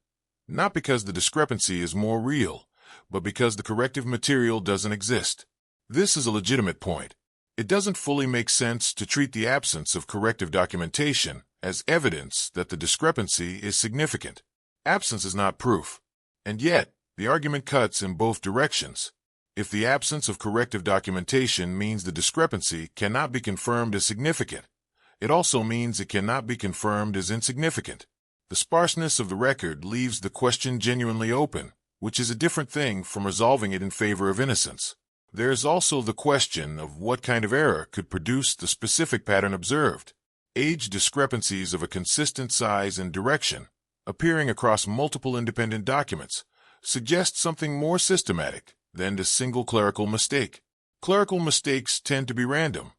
not because the discrepancy is more real, but because the corrective material doesn't exist. This is a legitimate point. It doesn't fully make sense to treat the absence of corrective documentation as evidence that the discrepancy is significant. Absence is not proof. And yet, the argument cuts in both directions. If the absence of corrective documentation means the discrepancy cannot be confirmed as significant, it also means it cannot be confirmed as insignificant. The sparseness of the record leaves the question genuinely open, which is a different thing from resolving it in favor of innocence. There is also the question of what kind of error could produce the specific pattern observed. Age discrepancies of a consistent size and direction, appearing across multiple independent documents, suggest something more systematic than a single clerical mistake. Clerical mistakes tend to be random.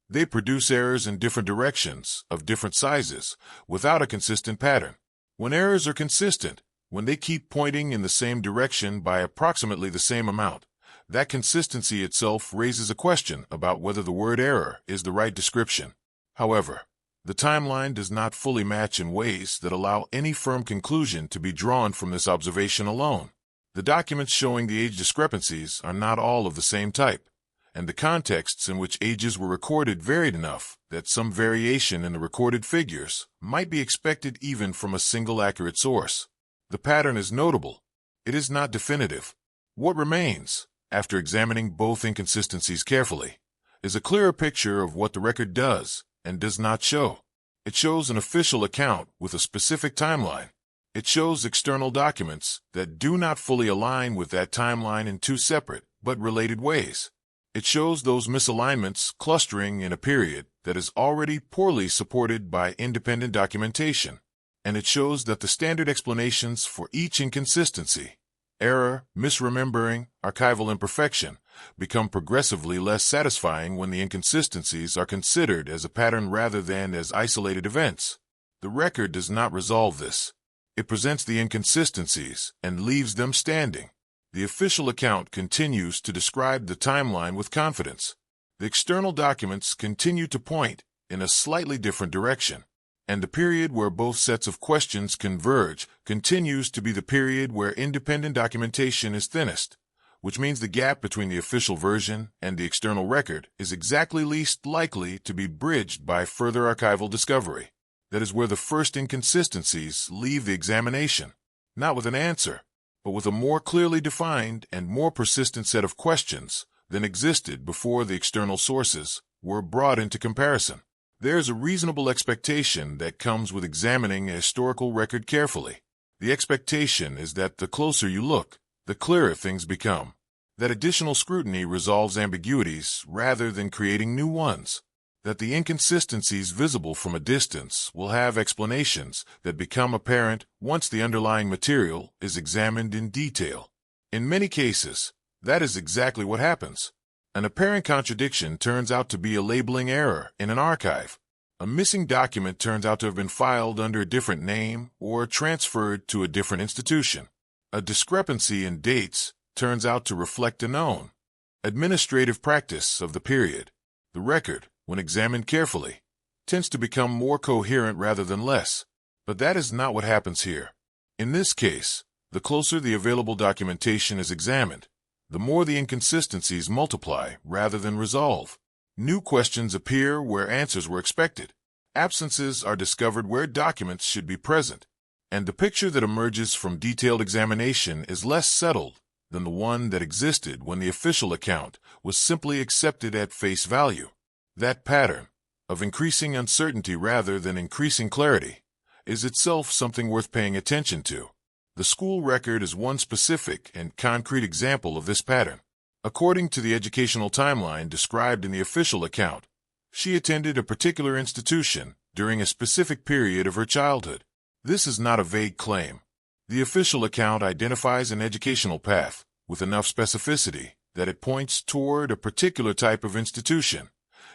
They produce errors in different directions of different sizes without a consistent pattern. When errors are consistent, when they keep pointing in the same direction by approximately the same amount, that consistency itself raises a question about whether the word error is the right description. However, The timeline does not fully match in ways that allow any firm conclusion to be drawn from this observation alone. The documents showing the age discrepancies are not all of the same type, and the contexts in which ages were recorded varied enough that some variation in the recorded figures might be expected even from a single accurate source. The pattern is notable. It is not definitive. What remains, after examining both inconsistencies carefully, is a clearer picture of what the record does and does not show. It shows an official account with a specific timeline. It shows external documents that do not fully align with that timeline in two separate but related ways. It shows those misalignments clustering in a period that is already poorly supported by independent documentation. And it shows that the standard explanations for each inconsistency, error, misremembering, archival imperfection, become progressively less satisfying when the inconsistencies are considered as a pattern rather than as isolated events. The record does not resolve this. It presents the inconsistencies and leaves them standing. The official account continues to describe the timeline with confidence. The external documents continue to point in a slightly different direction. And the period where both sets of questions converge continues to be the period where independent documentation is thinnest, which means the gap between the official version and the external record is exactly least likely to be bridged by further archival discovery. That is where the first inconsistencies leave the examination, not with an answer, but with a more clearly defined and more persistent set of questions than existed before the external sources were brought into comparison. There is a reasonable expectation that comes with examining a historical record carefully. The expectation is that the closer you look, the clearer things become. That additional scrutiny resolves ambiguities rather than creating new ones. That the inconsistencies visible from a distance will have explanations that become apparent once the underlying material is examined in detail. In many cases, that is exactly what happens. An apparent contradiction turns out to be a labeling error in an archive. A missing document turns out to have been filed under a different name or transferred to a different institution. A discrepancy in dates turns out to reflect a known administrative practice of the period. The record, when examined carefully, tends to become more coherent rather than less. But that is not what happens here. In this case, the closer the available documentation is examined, the more the inconsistencies multiply rather than resolve. New questions appear where answers were expected. Absences are discovered where documents should be present. And the picture that emerges from detailed examination is less settled than the one that existed when the official account was simply accepted at face value. That pattern, of increasing uncertainty rather than increasing clarity, is itself something worth paying attention to. The school record is one specific and concrete example of this pattern. According to the educational timeline described in the official account, she attended a particular institution during a specific period of her childhood. This is not a vague claim. The official account identifies an educational path with enough specificity that it points toward a particular type of institution,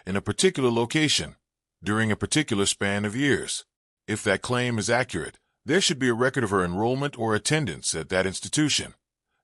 in a particular location, during a particular span of years. If that claim is accurate, there should be a record of her enrollment or attendance at that institution,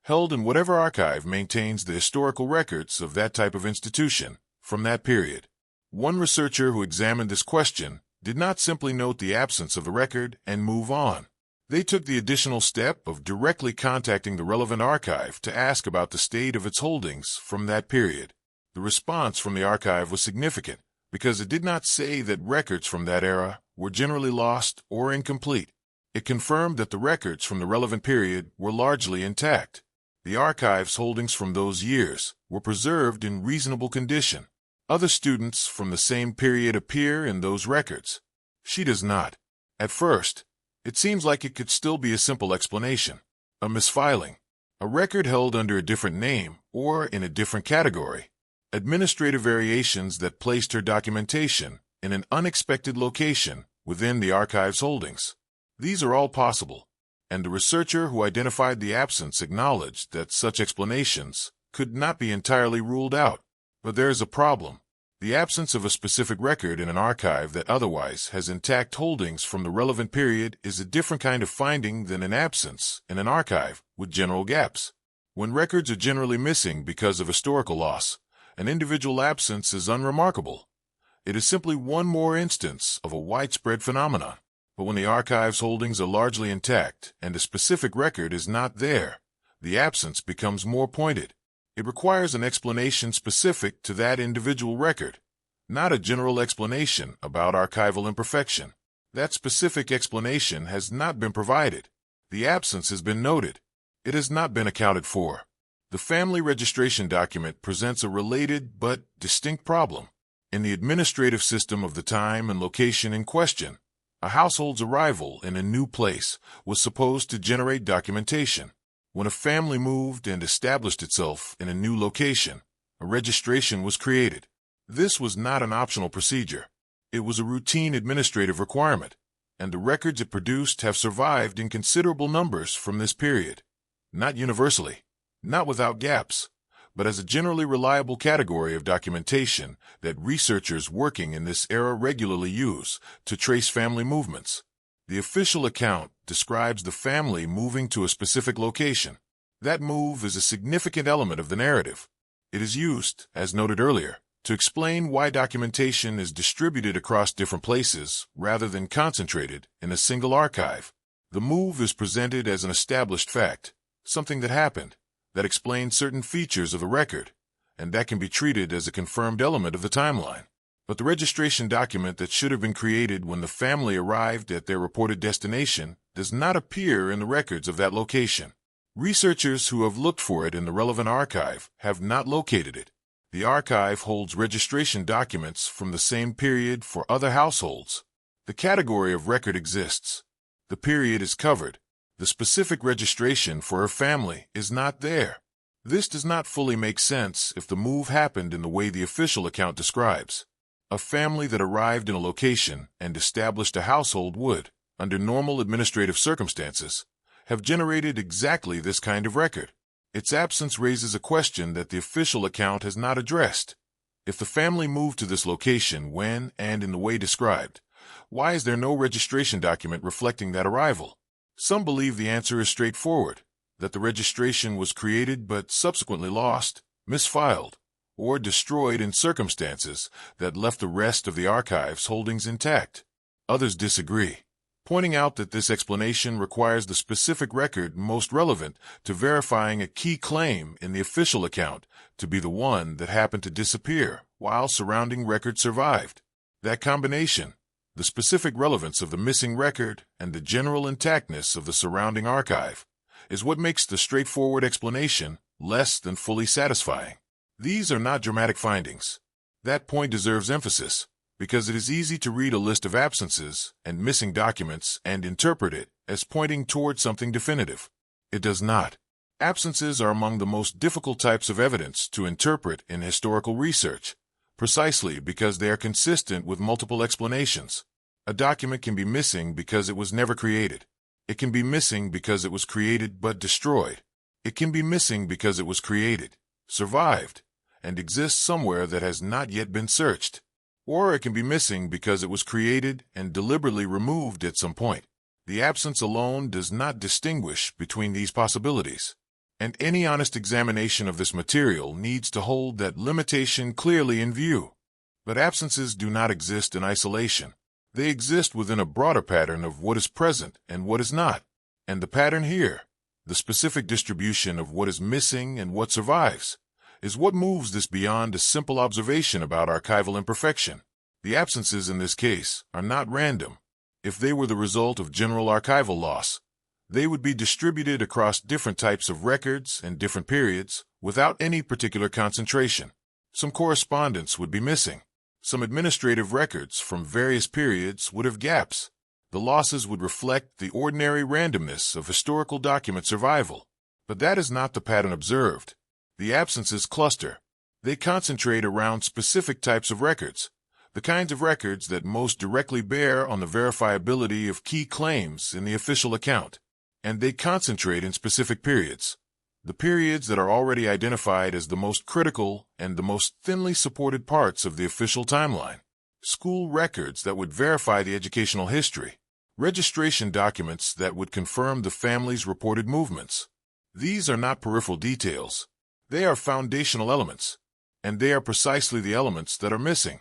held in whatever archive maintains the historical records of that type of institution from that period. One researcher who examined this question did not simply note the absence of the record and move on. They took the additional step of directly contacting the relevant archive to ask about the state of its holdings from that period. The response from the archive was significant because it did not say that records from that era were generally lost or incomplete. It confirmed that the records from the relevant period were largely intact. The archive's holdings from those years were preserved in reasonable condition. Other students from the same period appear in those records. She does not. At first, it seems like it could still be a simple explanation. A misfiling. A record held under a different name or in a different category. Administrative variations that placed her documentation in an unexpected location within the archive's holdings. These are all possible, and the researcher who identified the absence acknowledged that such explanations could not be entirely ruled out. But there is a problem. The absence of a specific record in an archive that otherwise has intact holdings from the relevant period is a different kind of finding than an absence in an archive with general gaps. When records are generally missing because of historical loss, an individual absence is unremarkable. It is simply one more instance of a widespread phenomenon. But when the archive's holdings are largely intact and a specific record is not there, the absence becomes more pointed. It requires an explanation specific to that individual record, not a general explanation about archival imperfection. That specific explanation has not been provided. The absence has been noted. It has not been accounted for. The family registration document presents a related but distinct problem. In the administrative system of the time and location in question, a household's arrival in a new place was supposed to generate documentation. When a family moved and established itself in a new location, a registration was created. This was not an optional procedure. It was a routine administrative requirement, and the records it produced have survived in considerable numbers from this period. Not universally, not without gaps, but as a generally reliable category of documentation that researchers working in this era regularly use to trace family movements. The official account describes the family moving to a specific location. That move is a significant element of the narrative. It is used, as noted earlier, to explain why documentation is distributed across different places rather than concentrated in a single archive. The move is presented as an established fact, something that happened, that explains certain features of the record, and that can be treated as a confirmed element of the timeline. But the registration document that should have been created when the family arrived at their reported destination does not appear in the records of that location. Researchers who have looked for it in the relevant archive have not located it. The archive holds registration documents from the same period for other households. The category of record exists. The period is covered. The specific registration for her family is not there. This does not fully make sense if the move happened in the way the official account describes. A family that arrived in a location and established a household would, under normal administrative circumstances, have generated exactly this kind of record. Its absence raises a question that the official account has not addressed. If the family moved to this location when and in the way described, why is there no registration document reflecting that arrival? Some believe the answer is straightforward, that the registration was created but subsequently lost, misfiled, or destroyed in circumstances that left the rest of the archive's holdings intact. Others disagree, pointing out that this explanation requires the specific record most relevant to verifying a key claim in the official account to be the one that happened to disappear while surrounding record survived. That combination, the specific relevance of the missing record and the general intactness of the surrounding archive, is what makes the straightforward explanation less than fully satisfying. These are not dramatic findings. That point deserves emphasis, because it is easy to read a list of absences and missing documents and interpret it as pointing toward something definitive. It does not. Absences are among the most difficult types of evidence to interpret in historical research, precisely because they are consistent with multiple explanations. A document can be missing because it was never created. It can be missing because it was created but destroyed. It can be missing because it was created, survived, and exists somewhere that has not yet been searched. Or it can be missing because it was created and deliberately removed at some point. The absence alone does not distinguish between these possibilities. And any honest examination of this material needs to hold that limitation clearly in view. But absences do not exist in isolation. They exist within a broader pattern of what is present and what is not. And the pattern here, the specific distribution of what is missing and what survives, is what moves this beyond a simple observation about archival imperfection. The absences in this case are not random. If they were the result of general archival loss, they would be distributed across different types of records and different periods without any particular concentration. Some correspondence would be missing. Some administrative records from various periods would have gaps. The losses would reflect the ordinary randomness of historical document survival. But that is not the pattern observed. The absences cluster. They concentrate around specific types of records, the kinds of records that most directly bear on the verifiability of key claims in the official account. And they concentrate in specific periods, the periods that are already identified as the most critical and the most thinly supported parts of the official timeline. School records that would verify the educational history, registration documents that would confirm the family's reported movements. These are not peripheral details. They are foundational elements, and they are precisely the elements that are missing.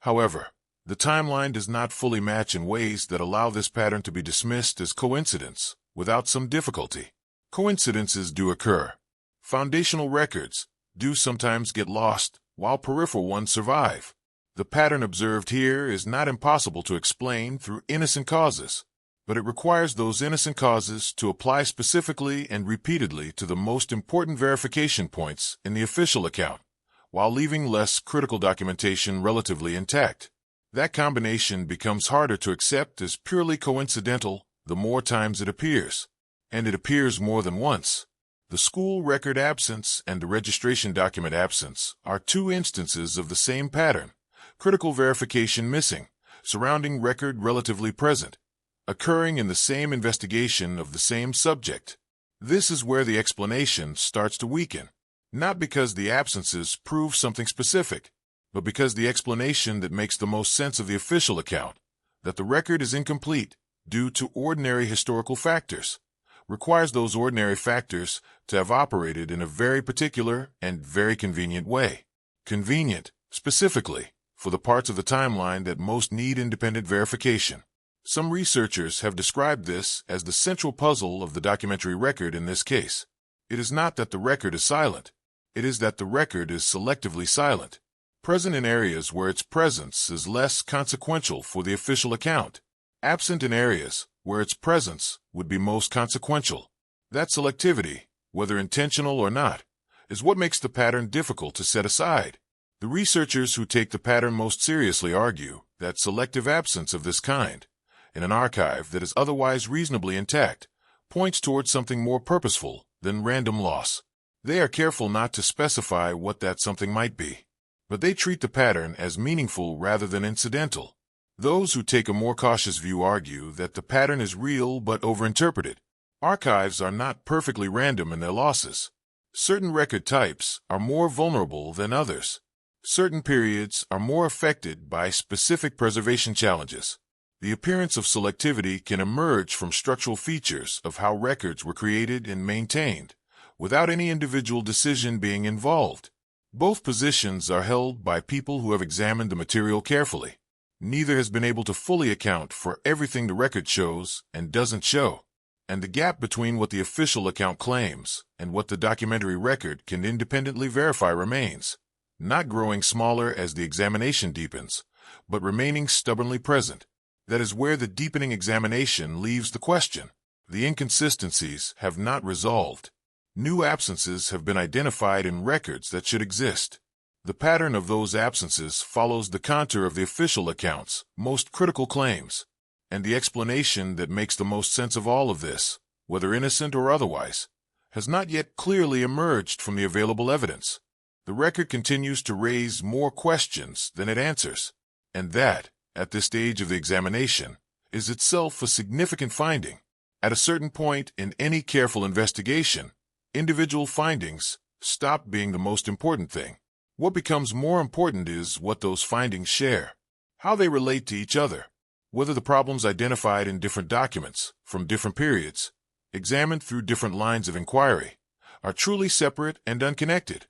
However, the timeline does not fully match in ways that allow this pattern to be dismissed as coincidence without some difficulty. Coincidences do occur. Foundational records do sometimes get lost, while peripheral ones survive. The pattern observed here is not impossible to explain through innocent causes, but it requires those innocent causes to apply specifically and repeatedly to the most important verification points in the official account, while leaving less critical documentation relatively intact. That combination becomes harder to accept as purely coincidental the more times it appears, and it appears more than once. The school record absence and the registration document absence are two instances of the same pattern. Critical verification missing, surrounding record relatively present, occurring in the same investigation of the same subject. This is where the explanation starts to weaken, not because the absences prove something specific, but because the explanation that makes the most sense of the official account, that the record is incomplete due to ordinary historical factors, requires those ordinary factors to have operated in a very particular and very convenient way. Convenient, specifically, for the parts of the timeline that most need independent verification. Some researchers have described this as the central puzzle of the documentary record in this case. It is not that the record is silent. It is that the record is selectively silent, present in areas where its presence is less consequential for the official account, absent in areas where its presence would be most consequential. That selectivity, whether intentional or not, is what makes the pattern difficult to set aside. The researchers who take the pattern most seriously argue that selective absence of this kind, in an archive that is otherwise reasonably intact, points towards something more purposeful than random loss. They are careful not to specify what that something might be, but they treat the pattern as meaningful rather than incidental. Those who take a more cautious view argue that the pattern is real but overinterpreted. Archives are not perfectly random in their losses. Certain record types are more vulnerable than others. Certain periods are more affected by specific preservation challenges. The appearance of selectivity can emerge from structural features of how records were created and maintained, without any individual decision being involved. Both positions are held by people who have examined the material carefully. Neither has been able to fully account for everything the record shows and doesn't show, and the gap between what the official account claims and what the documentary record can independently verify remains, not growing smaller as the examination deepens, but remaining stubbornly present. That is where the deepening examination leaves the question. The inconsistencies have not resolved. New absences have been identified in records that should exist. The pattern of those absences follows the contour of the official account's most critical claims, and the explanation that makes the most sense of all of this, whether innocent or otherwise, has not yet clearly emerged from the available evidence. The record continues to raise more questions than it answers, and that, at this stage of the examination, is itself a significant finding. At a certain point in any careful investigation, individual findings stop being the most important thing. What becomes more important is what those findings share, how they relate to each other, whether the problems identified in different documents, from different periods, examined through different lines of inquiry, are truly separate and unconnected,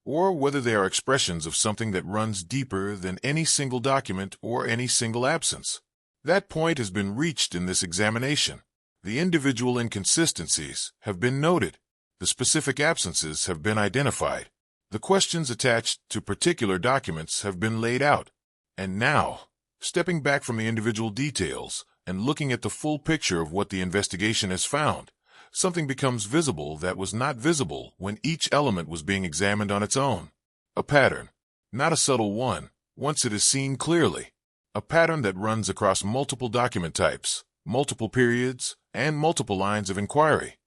or whether they are expressions of something that runs deeper than any single document or any single absence. That point has been reached in this examination. The individual inconsistencies have been noted. The specific absences have been identified. The questions attached to particular documents have been laid out. And now, stepping back from the individual details and looking at the full picture of what the investigation has found, something becomes visible that was not visible when each element was being examined on its own. A pattern, not a subtle one, once it is seen clearly. A pattern that runs across multiple document types, multiple periods, and multiple lines of inquiry,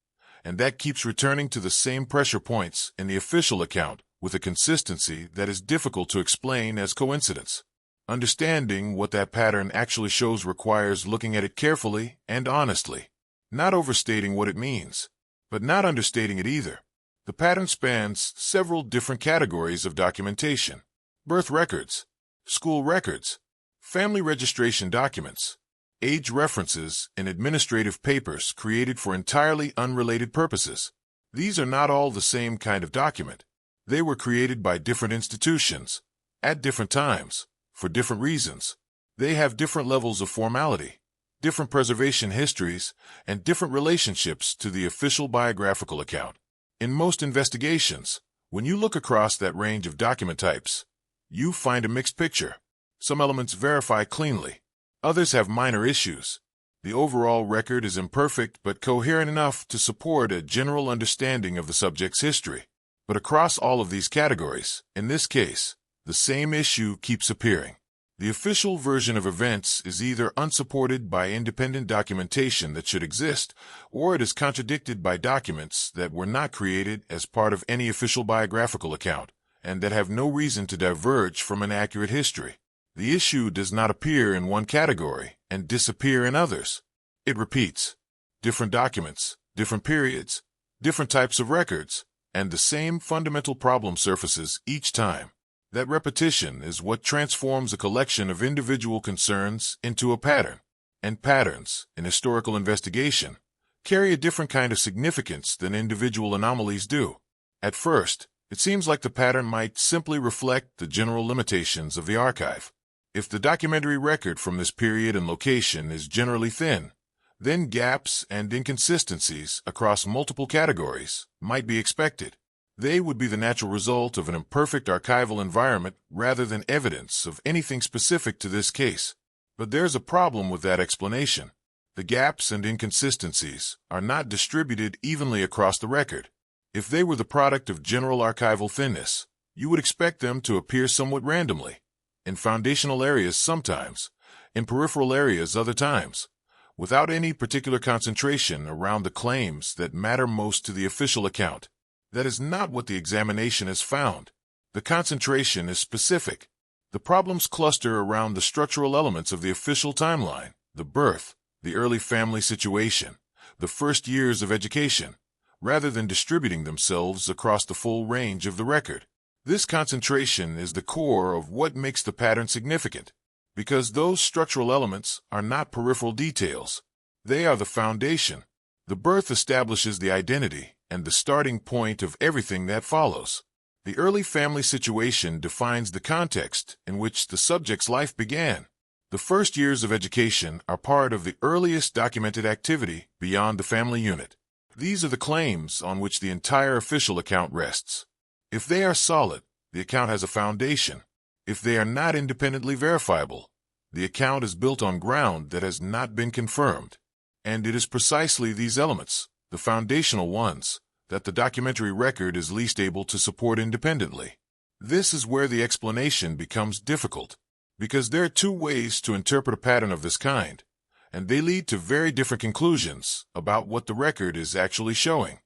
and that keeps returning to the same pressure points in the official account with a consistency that is difficult to explain as coincidence. Understanding what that pattern actually shows requires looking at it carefully and honestly, not overstating what it means, but not understating it either. The pattern spans several different categories of documentation: birth records, school records, family registration documents, age references, and administrative papers created for entirely unrelated purposes. These are not all the same kind of document. They were created by different institutions, at different times, for different reasons. They have different levels of formality, different preservation histories, and different relationships to the official biographical account. In most investigations, when you look across that range of document types, you find a mixed picture. Some elements verify cleanly. Others have minor issues. The overall record is imperfect but coherent enough to support a general understanding of the subject's history. But across all of these categories, in this case, the same issue keeps appearing. The official version of events is either unsupported by independent documentation that should exist, or it is contradicted by documents that were not created as part of any official biographical account, and that have no reason to diverge from an accurate history. The issue does not appear in one category and disappear in others. It repeats. Different documents, different periods, different types of records, and the same fundamental problem surfaces each time. That repetition is what transforms a collection of individual concerns into a pattern. And patterns, in historical investigation, carry a different kind of significance than individual anomalies do. At first, it seems like the pattern might simply reflect the general limitations of the archive. If the documentary record from this period and location is generally thin, then gaps and inconsistencies across multiple categories might be expected. They would be the natural result of an imperfect archival environment rather than evidence of anything specific to this case. But there's a problem with that explanation. The gaps and inconsistencies are not distributed evenly across the record. If they were the product of general archival thinness, you would expect them to appear somewhat randomly, in foundational areas sometimes, in peripheral areas other times, without any particular concentration around the claims that matter most to the official account. That is not what the examination has found. The concentration is specific. The problems cluster around the structural elements of the official timeline: the birth, the early family situation, the first years of education, rather than distributing themselves across the full range of the record. This concentration is the core of what makes the pattern significant, because those structural elements are not peripheral details. They are the foundation. The birth establishes the identity and the starting point of everything that follows. The early family situation defines the context in which the subject's life began. The first years of education are part of the earliest documented activity beyond the family unit. These are the claims on which the entire official account rests. If they are solid, the account has a foundation. If they are not independently verifiable, the account is built on ground that has not been confirmed. And it is precisely these elements, the foundational ones, that the documentary record is least able to support independently. This is where the explanation becomes difficult, because there are two ways to interpret a pattern of this kind, and they lead to very different conclusions about what the record is actually showing.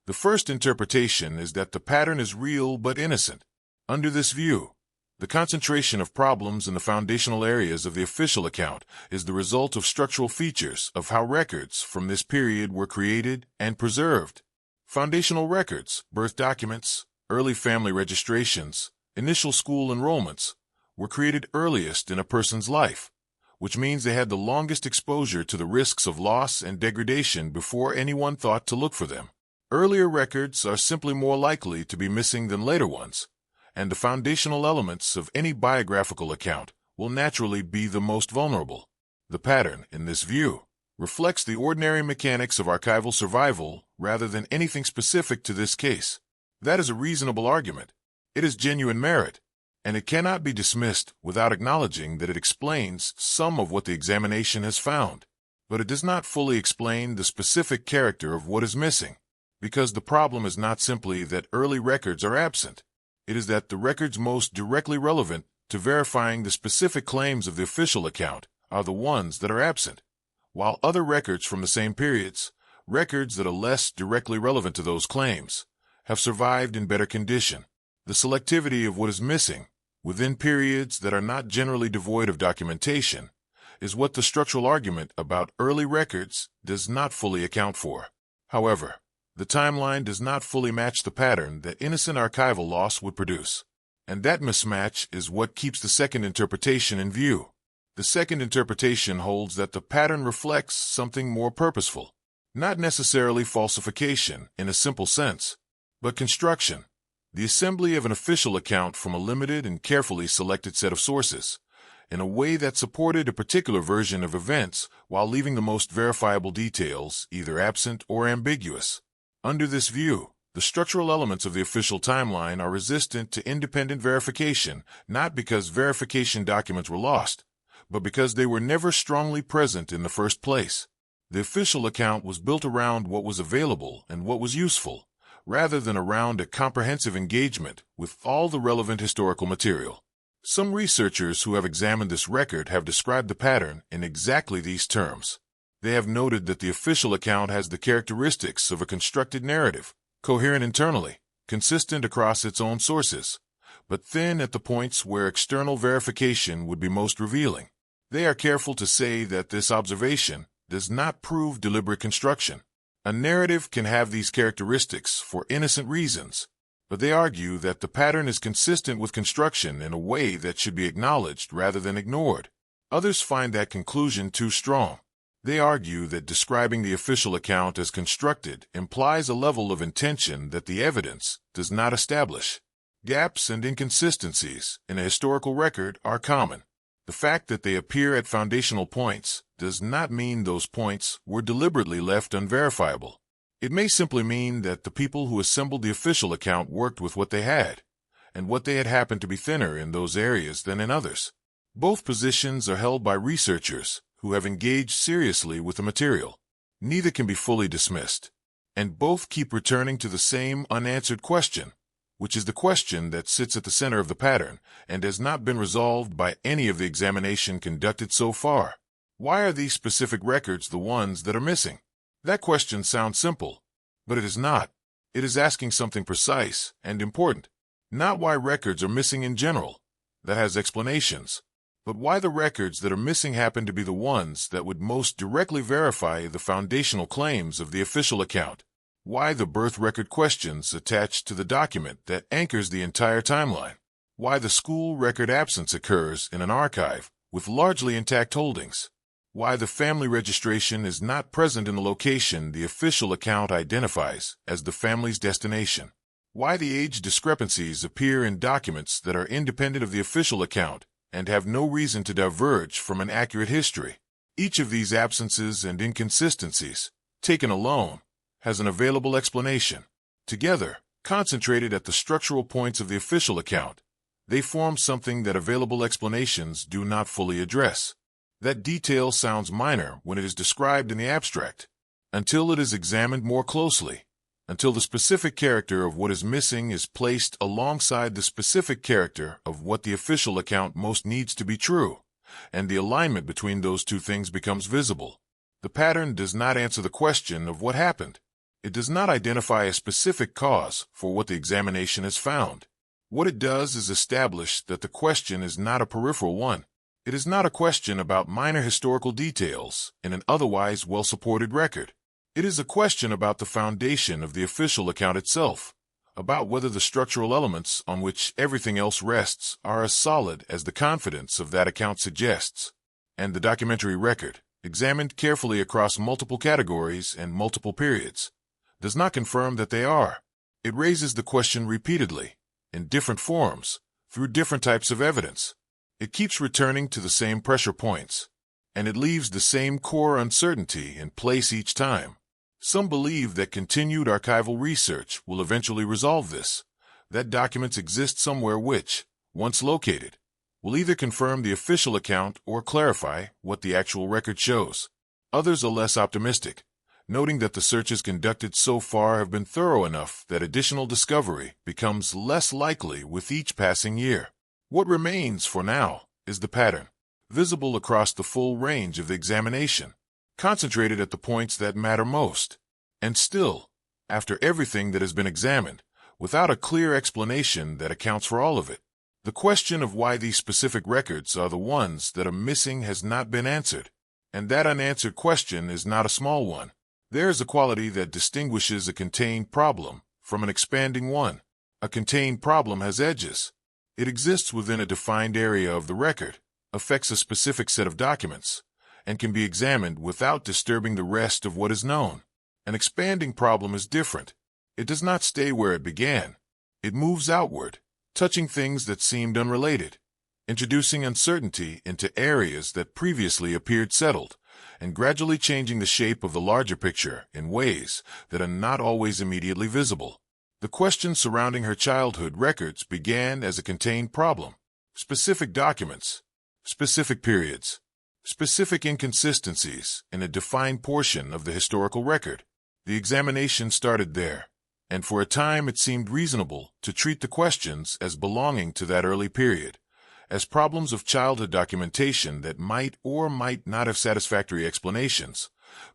The first interpretation is that the pattern is real but innocent. Under this view, the concentration of problems in the foundational areas of the official account is the result of structural features of how records from this period were created and preserved. Foundational records, birth documents, early family registrations, initial school enrollments, were created earliest in a person's life, which means they had the longest exposure to the risks of loss and degradation before anyone thought to look for them. Earlier records are simply more likely to be missing than later ones, and the foundational elements of any biographical account will naturally be the most vulnerable. The pattern, in this view, reflects the ordinary mechanics of archival survival rather than anything specific to this case. That is a reasonable argument. It has genuine merit, and it cannot be dismissed without acknowledging that it explains some of what the examination has found. But it does not fully explain the specific character of what is missing, because the problem is not simply that early records are absent. It is that the records most directly relevant to verifying the specific claims of the official account are the ones that are absent, while other records from the same periods, records that are less directly relevant to those claims, have survived in better condition. The selectivity of what is missing, within periods that are not generally devoid of documentation, is what the structural argument about early records does not fully account for. However, the timeline does not fully match the pattern that innocent archival loss would produce, and that mismatch is what keeps the second interpretation in view. The second interpretation holds that the pattern reflects something more purposeful, not necessarily falsification in a simple sense, but construction, the assembly of an official account from a limited and carefully selected set of sources, in a way that supported a particular version of events while leaving the most verifiable details either absent or ambiguous. Under this view, the structural elements of the official timeline are resistant to independent verification, not because verification documents were lost, but because they were never strongly present in the first place. The official account was built around what was available and what was useful, rather than around a comprehensive engagement with all the relevant historical material. Some researchers who have examined this record have described the pattern in exactly these terms. They have noted that the official account has the characteristics of a constructed narrative, coherent internally, consistent across its own sources, but thin at the points where external verification would be most revealing. They are careful to say that this observation does not prove deliberate construction. A narrative can have these characteristics for innocent reasons, but they argue that the pattern is consistent with construction in a way that should be acknowledged rather than ignored. Others find that conclusion too strong. They argue that describing the official account as constructed implies a level of intention that the evidence does not establish. Gaps and inconsistencies in a historical record are common. The fact that they appear at foundational points does not mean those points were deliberately left unverifiable. It may simply mean that the people who assembled the official account worked with what they had, and what they had happened to be thinner in those areas than in others. Both positions are held by researchers who have engaged seriously with the material. Neither can be fully dismissed, and both keep returning to the same unanswered question, which is the question that sits at the center of the pattern and has not been resolved by any of the examination conducted so far. Why are these specific records the ones that are missing? That question sounds simple, but it is not. It is asking something precise and important. Not why records are missing in general. That has explanations. But why the records that are missing happen to be the ones that would most directly verify the foundational claims of the official account. Why the birth record questions attached to the document that anchors the entire timeline. Why the school record absence occurs in an archive with largely intact holdings. Why the family registration is not present in the location the official account identifies as the family's destination. Why the age discrepancies appear in documents that are independent of the official account and have no reason to diverge from an accurate history. Each of these absences and inconsistencies, taken alone, has an available explanation. Together, concentrated at the structural points of the official account, they form something that available explanations do not fully address. That detail sounds minor when it is described in the abstract, until it is examined more closely, until the specific character of what is missing is placed alongside the specific character of what the official account most needs to be true, and the alignment between those two things becomes visible. The pattern does not answer the question of what happened. It does not identify a specific cause for what the examination has found. What it does is establish that the question is not a peripheral one. It is not a question about minor historical details in an otherwise well-supported record. It is a question about the foundation of the official account itself, about whether the structural elements on which everything else rests are as solid as the confidence of that account suggests. And the documentary record, examined carefully across multiple categories and multiple periods, does not confirm that they are. It raises the question repeatedly, in different forms, through different types of evidence. It keeps returning to the same pressure points, and it leaves the same core uncertainty in place each time. Some believe that continued archival research will eventually resolve this, that documents exist somewhere which, once located, will either confirm the official account or clarify what the actual record shows. Others are less optimistic, noting that the searches conducted so far have been thorough enough that additional discovery becomes less likely with each passing year. What remains for now is the pattern, visible across the full range of the examination, concentrated at the points that matter most. And still, after everything that has been examined, without a clear explanation that accounts for all of it, the question of why these specific records are the ones that are missing has not been answered. And that unanswered question is not a small one. There is a quality that distinguishes a contained problem from an expanding one. A contained problem has edges. It exists within a defined area of the record, affects a specific set of documents, and can be examined without disturbing the rest of what is known. An expanding problem is different. It does not stay where it began. It moves outward, touching things that seemed unrelated. introducing uncertainty into areas that previously appeared settled, and gradually changing the shape of the larger picture in ways that are not always immediately visible. The questions surrounding her childhood records began as a contained problem: specific documents, specific periods, specific inconsistencies in a defined portion of the historical record. The examination started there, and for a time it seemed reasonable to treat the questions as belonging to that early period, as problems of childhood documentation that might or might not have satisfactory explanations,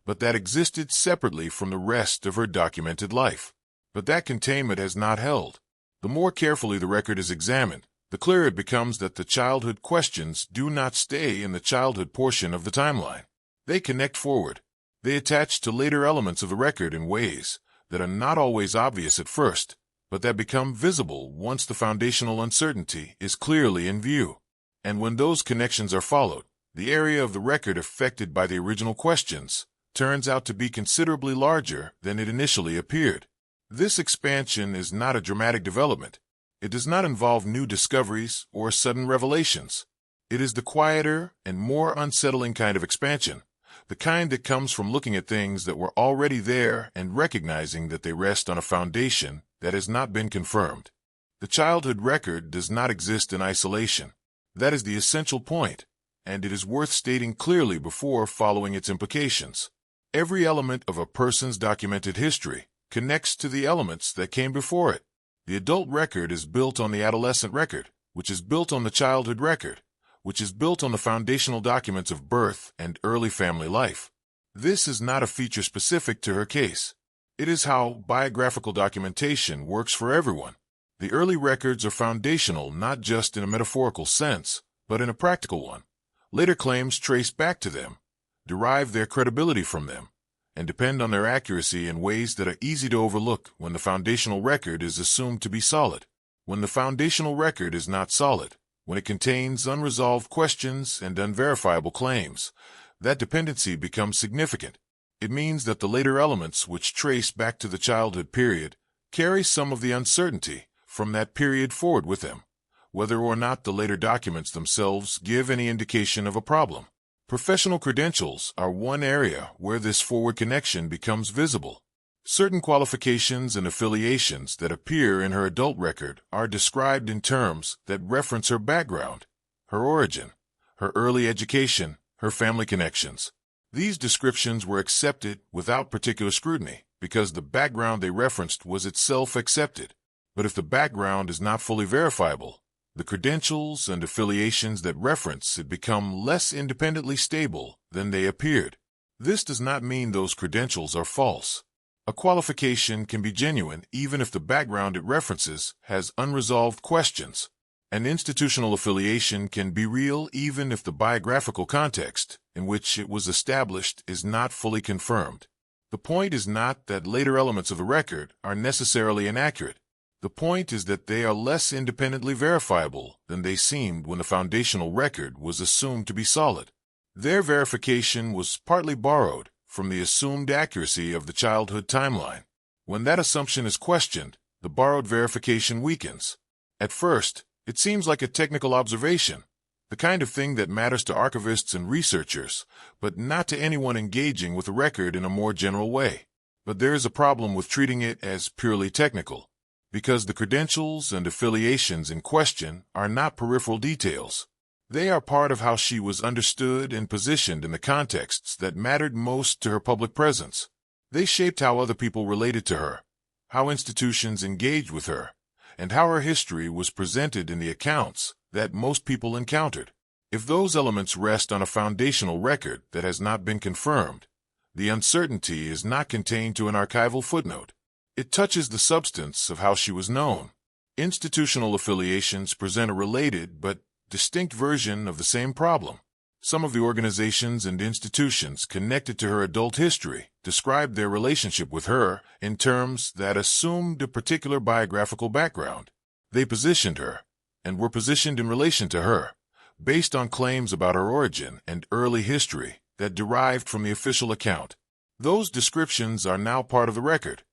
but that existed separately from the rest of her documented life. But that containment has not held. The more carefully the record is examined, the clearer it becomes that the childhood questions do not stay in the childhood portion of the timeline. They connect forward. They attach to later elements of the record in ways that are not always obvious at first, but that become visible once the foundational uncertainty is clearly in view. And when those connections are followed, the area of the record affected by the original questions turns out to be considerably larger than it initially appeared. This expansion is not a dramatic development. It does not involve new discoveries or sudden revelations. It is the quieter and more unsettling kind of expansion, the kind that comes from looking at things that were already there and recognizing that they rest on a foundation that has not been confirmed. The childhood record does not exist in isolation. That is the essential point, and it is worth stating clearly before following its implications. Every element of a person's documented history connects to the elements that came before it. The adult record is built on the adolescent record, which is built on the childhood record, which is built on the foundational documents of birth and early family life. This is not a feature specific to her case. It is how biographical documentation works for everyone. The early records are foundational not just in a metaphorical sense, but in a practical one. Later claims trace back to them, derive their credibility from them, and depend on their accuracy in ways that are easy to overlook when the foundational record is assumed to be solid. When the foundational record is not solid, when it contains unresolved questions and unverifiable claims, that dependency becomes significant. It means that the later elements which trace back to the childhood period carry some of the uncertainty from that period forward with them, whether or not the later documents themselves give any indication of a problem. Professional credentials are one area where this forward connection becomes visible. Certain qualifications and affiliations that appear in her adult record are described in terms that reference her background, her origin, her early education, her family connections. These descriptions were accepted without particular scrutiny because the background they referenced was itself accepted. But if the background is not fully verifiable, the credentials and affiliations that reference it become less independently stable than they appeared. This does not mean those credentials are false. A qualification can be genuine even if the background it references has unresolved questions. An institutional affiliation can be real even if the biographical context in which it was established is not fully confirmed. The point is not that later elements of the record are necessarily inaccurate. The point is that they are less independently verifiable than they seemed when the foundational record was assumed to be solid. Their verification was partly borrowed from the assumed accuracy of the childhood timeline. When that assumption is questioned, the borrowed verification weakens. At first, it seems like a technical observation, the kind of thing that matters to archivists and researchers, but not to anyone engaging with the record in a more general way. But there is a problem with treating it as purely technical, because the credentials and affiliations in question are not peripheral details. They are part of how she was understood and positioned in the contexts that mattered most to her public presence. They shaped how other people related to her, how institutions engaged with her, and how her history was presented in the accounts that most people encountered. If those elements rest on a foundational record that has not been confirmed, the uncertainty is not contained to an archival footnote. It touches the substance of how she was known. Institutional affiliations present a related but distinct version of the same problem. Some of the organizations and institutions connected to her adult history described their relationship with her in terms that assumed a particular biographical background. They positioned her, and were positioned in relation to her, based on claims about her origin and early history that derived from the official account. Those descriptions are now part of the record,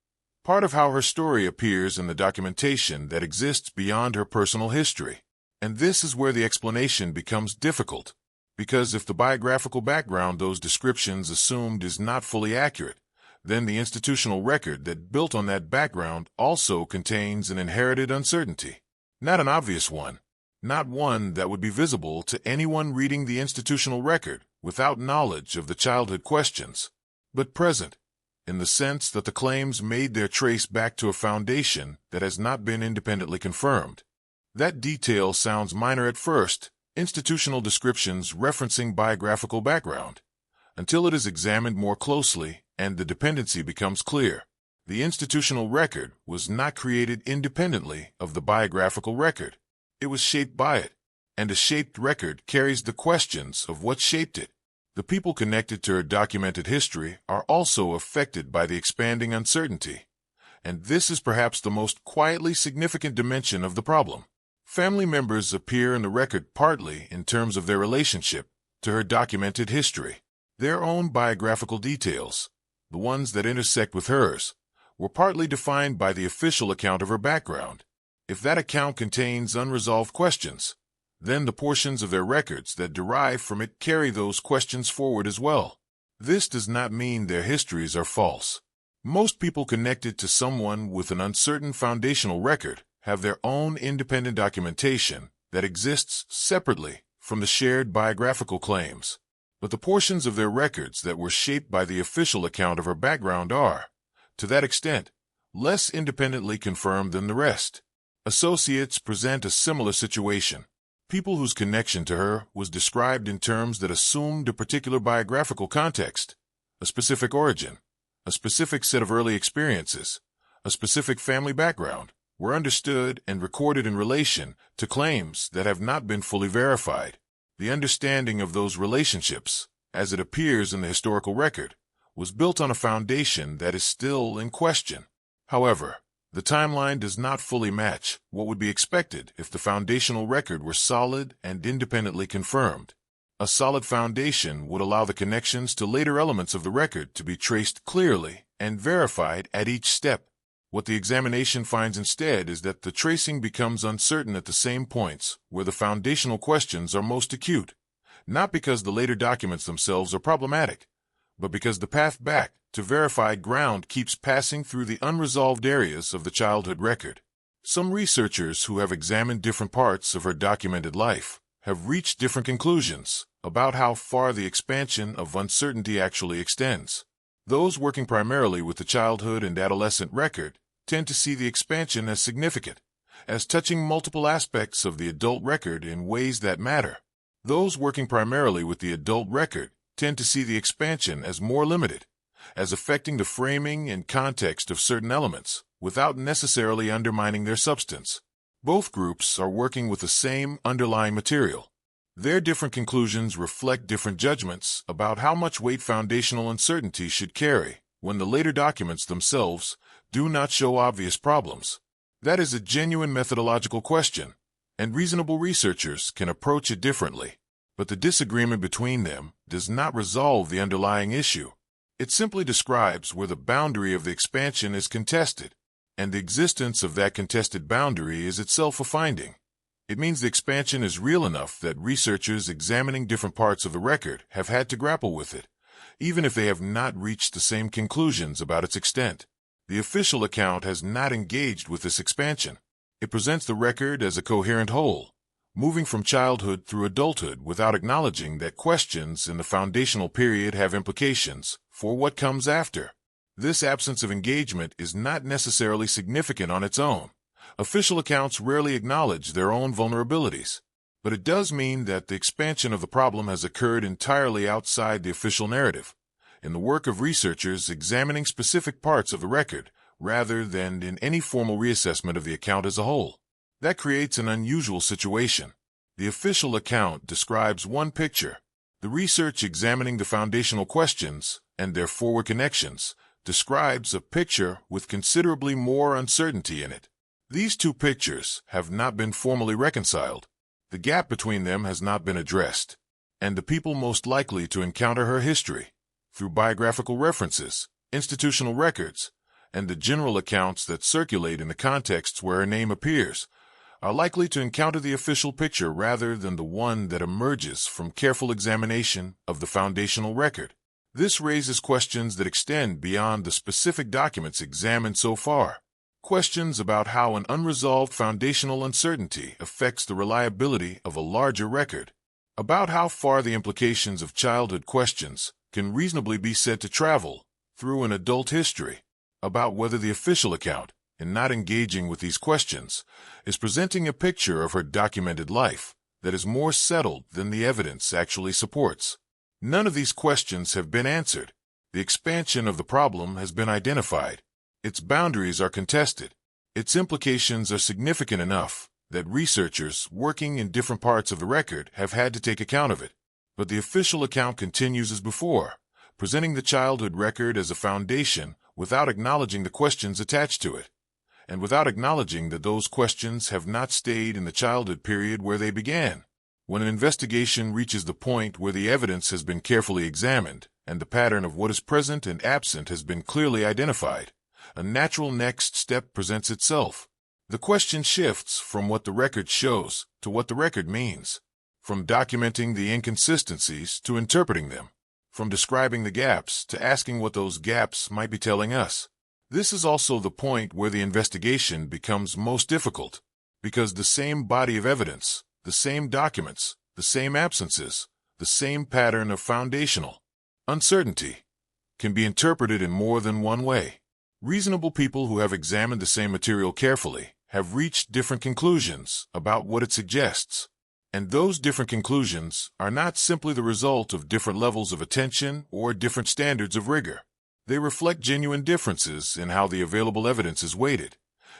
part of how her story appears in the documentation that exists beyond her personal history. And this is where the explanation becomes difficult, because if the biographical background those descriptions assumed is not fully accurate, then the institutional record that built on that background also contains an inherited uncertainty. Not an obvious one, not one that would be visible to anyone reading the institutional record without knowledge of the childhood questions, but present, in the sense that the claims made their trace back to a foundation that has not been independently confirmed. That detail sounds minor at first, institutional descriptions referencing biographical background, until it is examined more closely and the dependency becomes clear. The institutional record was not created independently of the biographical record. It was shaped by it, and a shaped record carries the questions of what shaped it. The people connected to her documented history are also affected by the expanding uncertainty, and this is perhaps the most quietly significant dimension of the problem. Family members appear in the record partly in terms of their relationship to her documented history. Their own biographical details, the ones that intersect with hers, were partly defined by the official account of her background. If that account contains unresolved questions, then the portions of their records that derive from it carry those questions forward as well. This does not mean their histories are false. Most people connected to someone with an uncertain foundational record have their own independent documentation that exists separately from the shared biographical claims. But the portions of their records that were shaped by the official account of her background are, to that extent, less independently confirmed than the rest. Associates present a similar situation. People whose connection to her was described in terms that assumed a particular biographical context, a specific origin, a specific set of early experiences, a specific family background, were understood and recorded in relation to claims that have not been fully verified. The understanding of those relationships, as it appears in the historical record, was built on a foundation that is still in question. However, the timeline does not fully match what would be expected if the foundational record were solid and independently confirmed. A solid foundation would allow the connections to later elements of the record to be traced clearly and verified at each step. What the examination finds instead is that the tracing becomes uncertain at the same points where the foundational questions are most acute, not because the later documents themselves are problematic, but because the path back to verified ground keeps passing through the unresolved areas of the childhood record. Some researchers who have examined different parts of her documented life have reached different conclusions about how far the expansion of uncertainty actually extends. Those working primarily with the childhood and adolescent record tend to see the expansion as significant, as touching multiple aspects of the adult record in ways that matter. Those working primarily with the adult record tend to see the expansion as more limited, as affecting the framing and context of certain elements, without necessarily undermining their substance. Both groups are working with the same underlying material. Their different conclusions reflect different judgments about how much weight foundational uncertainty should carry when the later documents themselves do not show obvious problems. That is a genuine methodological question, and reasonable researchers can approach it differently. But the disagreement between them does not resolve the underlying issue. It simply describes where the boundary of the expansion is contested, and the existence of that contested boundary is itself a finding. It means the expansion is real enough that researchers examining different parts of the record have had to grapple with it, even if they have not reached the same conclusions about its extent. The official account has not engaged with this expansion. It presents the record as a coherent whole, moving from childhood through adulthood without acknowledging that questions in the foundational period have implications for what comes after. This absence of engagement is not necessarily significant on its own. Official accounts rarely acknowledge their own vulnerabilities, but it does mean that the expansion of the problem has occurred entirely outside the official narrative, in the work of researchers examining specific parts of the record, rather than in any formal reassessment of the account as a whole. That creates an unusual situation. The official account describes one picture. The research examining the foundational questions and their forward connections describes a picture with considerably more uncertainty in it. These two pictures have not been formally reconciled. The gap between them has not been addressed, and the people most likely to encounter her history, through biographical references, institutional records, and the general accounts that circulate in the contexts where her name appears, are likely to encounter the official picture rather than the one that emerges from careful examination of the foundational record. This raises questions that extend beyond the specific documents examined so far. Questions about how an unresolved foundational uncertainty affects the reliability of a larger record, about how far the implications of childhood questions can reasonably be said to travel through an adult history, about whether the official account, in not engaging with these questions, is presenting a picture of her documented life that is more settled than the evidence actually supports. None of these questions have been answered. The expansion of the problem has been identified. Its boundaries are contested. Its implications are significant enough that researchers working in different parts of the record have had to take account of it. But the official account continues as before, presenting the childhood record as a foundation without acknowledging the questions attached to it, and without acknowledging that those questions have not stayed in the childhood period where they began. When an investigation reaches the point where the evidence has been carefully examined and the pattern of what is present and absent has been clearly identified, a natural next step presents itself. The question shifts from what the record shows to what the record means, from documenting the inconsistencies to interpreting them, from describing the gaps to asking what those gaps might be telling us. This is also the point where the investigation becomes most difficult, because the same body of evidence, the same documents, the same absences, the same pattern of foundational uncertainty can be interpreted in more than one way. Reasonable people who have examined the same material carefully have reached different conclusions about what it suggests. And those different conclusions are not simply the result of different levels of attention or different standards of rigor. They reflect genuine differences in how the available evidence is weighted,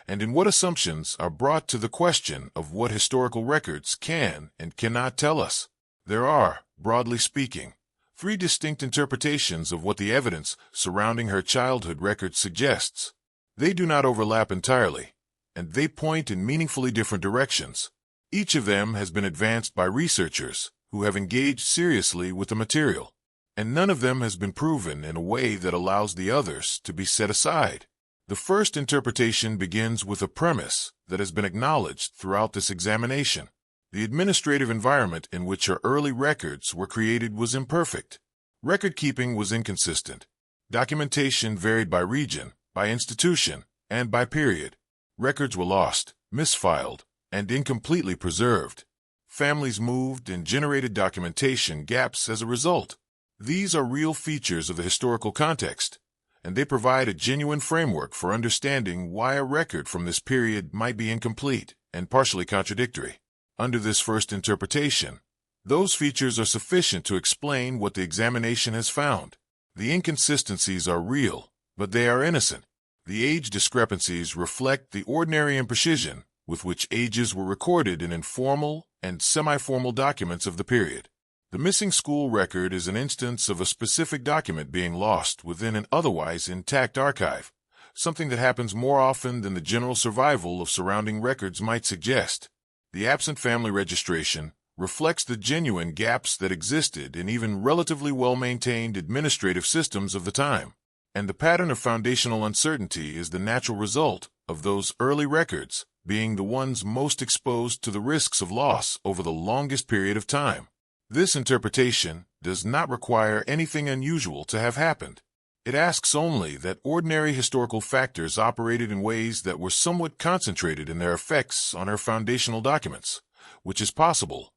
and in what assumptions are brought to the question of what historical records can and cannot tell us. There are, broadly speaking, three distinct interpretations of what the evidence surrounding her childhood record suggests. They do not overlap entirely, and they point in meaningfully different directions. Each of them has been advanced by researchers who have engaged seriously with the material, and none of them has been proven in a way that allows the others to be set aside. The first interpretation begins with a premise that has been acknowledged throughout this examination. The administrative environment in which her early records were created was imperfect. Record-keeping was inconsistent. Documentation varied by region, by institution, and by period. Records were lost, misfiled, and incompletely preserved. Families moved and generated documentation gaps as a result. These are real features of the historical context, and they provide a genuine framework for understanding why a record from this period might be incomplete and partially contradictory. Under this first interpretation, those features are sufficient to explain what the examination has found. The inconsistencies are real, but they are innocent. The age discrepancies reflect the ordinary imprecision with which ages were recorded in informal and semi-formal documents of the period. The missing school record is an instance of a specific document being lost within an otherwise intact archive, something that happens more often than the general survival of surrounding records might suggest. The absent family registration reflects the genuine gaps that existed in even relatively well-maintained administrative systems of the time, and the pattern of foundational uncertainty is the natural result of those early records being the ones most exposed to the risks of loss over the longest period of time. This interpretation does not require anything unusual to have happened. It asks only that ordinary historical factors operated in ways that were somewhat concentrated in their effects on her foundational documents, which is possible,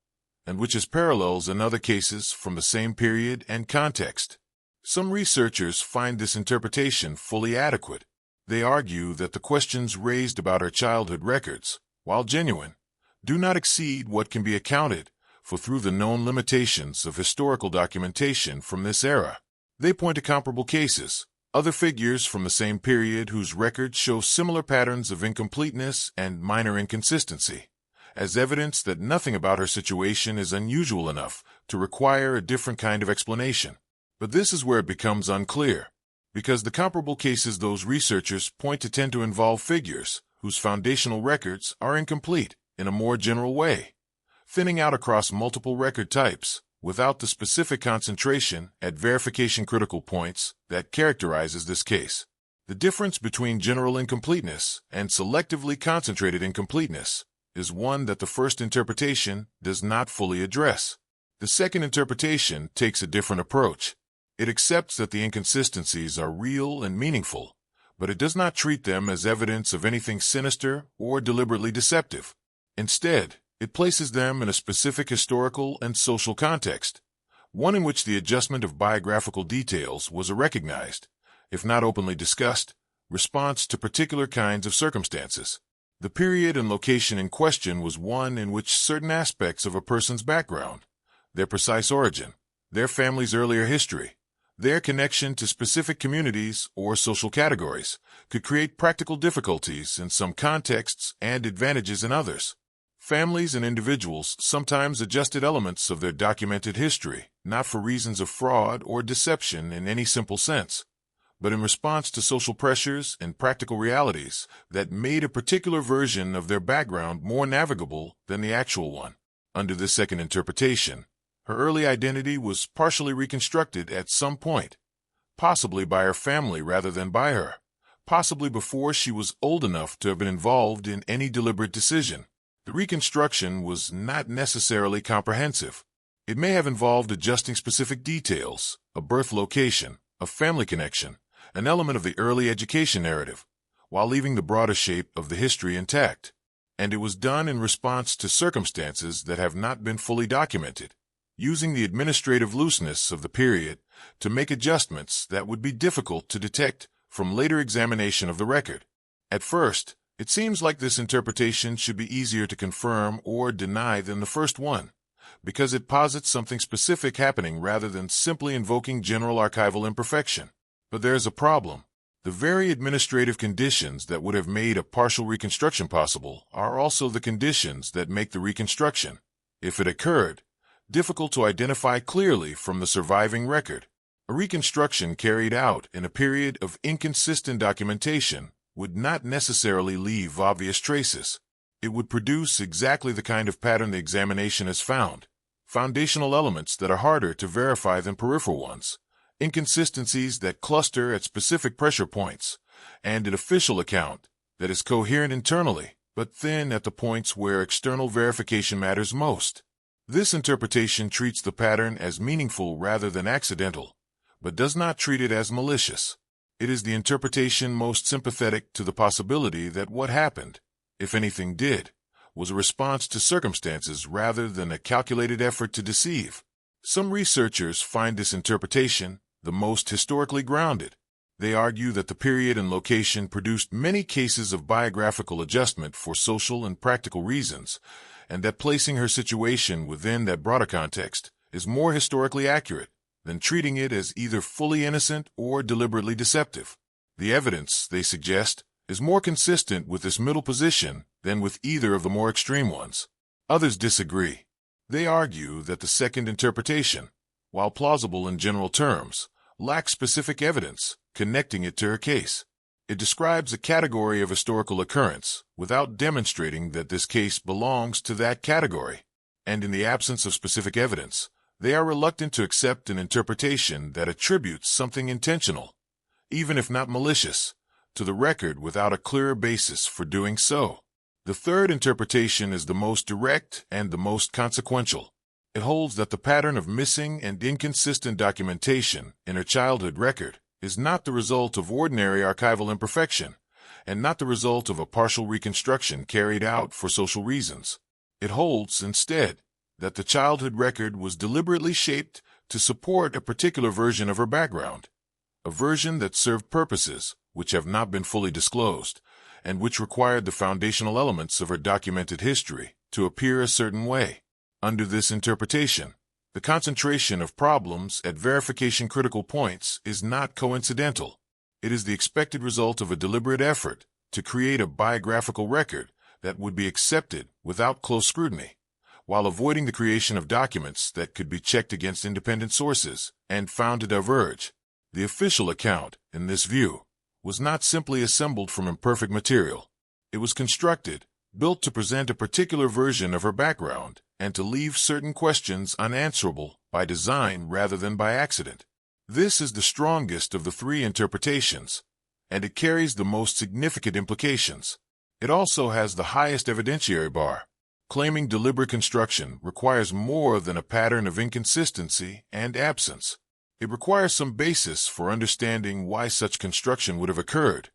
and which is parallels in other cases from the same period and context. Some researchers find this interpretation fully adequate. They argue that the questions raised about her childhood records, while genuine, do not exceed what can be accounted for through the known limitations of historical documentation from this era. They point to comparable cases, other figures from the same period whose records show similar patterns of incompleteness and minor inconsistency, as evidence that nothing about her situation is unusual enough to require a different kind of explanation. But this is where it becomes unclear, because the comparable cases those researchers point to tend to involve figures whose foundational records are incomplete in a more general way, thinning out across multiple record types without the specific concentration at verification critical points that characterizes this case. The difference between general incompleteness and selectively concentrated incompleteness is one that the first interpretation does not fully address. The second interpretation takes a different approach. It accepts that the inconsistencies are real and meaningful, but it does not treat them as evidence of anything sinister or deliberately deceptive. Instead, it places them in a specific historical and social context, one in which the adjustment of biographical details was a recognized, if not openly discussed, response to particular kinds of circumstances. The period and location in question was one in which certain aspects of a person's background, their precise origin, their family's earlier history, their connection to specific communities or social categories, could create practical difficulties in some contexts and advantages in others. Families and individuals sometimes adjusted elements of their documented history, not for reasons of fraud or deception in any simple sense, but in response to social pressures and practical realities that made a particular version of their background more navigable than the actual one. Under this second interpretation, her early identity was partially reconstructed at some point, possibly by her family rather than by her, possibly before she was old enough to have been involved in any deliberate decision. The reconstruction was not necessarily comprehensive. It may have involved adjusting specific details, a birth location, a family connection, an element of the early education narrative, while leaving the broader shape of the history intact. And it was done in response to circumstances that have not been fully documented, using the administrative looseness of the period to make adjustments that would be difficult to detect from later examination of the record. At first, it seems like this interpretation should be easier to confirm or deny than the first one, because it posits something specific happening rather than simply invoking general archival imperfection. But there's a problem. The very administrative conditions that would have made a partial reconstruction possible are also the conditions that make the reconstruction, if it occurred, difficult to identify clearly from the surviving record. A reconstruction carried out in a period of inconsistent documentation would not necessarily leave obvious traces. It would produce exactly the kind of pattern the examination has found, foundational elements that are harder to verify than peripheral ones, inconsistencies that cluster at specific pressure points, and an official account that is coherent internally, but thin at the points where external verification matters most. This interpretation treats the pattern as meaningful rather than accidental, but does not treat it as malicious. It is the interpretation most sympathetic to the possibility that what happened, if anything did, was a response to circumstances rather than a calculated effort to deceive. Some researchers find this interpretation the most historically grounded. They argue that the period and location produced many cases of biographical adjustment for social and practical reasons, and that placing her situation within that broader context is more historically accurate than treating it as either fully innocent or deliberately deceptive. The evidence, they suggest, is more consistent with this middle position than with either of the more extreme ones. Others disagree. They argue that the second interpretation, while plausible in general terms, lacks specific evidence connecting it to her case. It describes a category of historical occurrence without demonstrating that this case belongs to that category. And in the absence of specific evidence, they are reluctant to accept an interpretation that attributes something intentional, even if not malicious, to the record without a clearer basis for doing so. The third interpretation is the most direct and the most consequential. It holds that the pattern of missing and inconsistent documentation in her childhood record is not the result of ordinary archival imperfection, and not the result of a partial reconstruction carried out for social reasons. It holds, instead, that the childhood record was deliberately shaped to support a particular version of her background, a version that served purposes which have not been fully disclosed, and which required the foundational elements of her documented history to appear a certain way. Under this interpretation, the concentration of problems at verification critical points is not coincidental. It is the expected result of a deliberate effort to create a biographical record that would be accepted without close scrutiny, while avoiding the creation of documents that could be checked against independent sources and found to diverge. The official account, in this view, was not simply assembled from imperfect material. It was constructed, built to present a particular version of her background and to leave certain questions unanswerable by design rather than by accident. This is the strongest of the three interpretations, and it carries the most significant implications. It also has the highest evidentiary bar, Claiming deliberate construction requires more than a pattern of inconsistency and absence. It requires some basis for understanding why such construction would have occurred,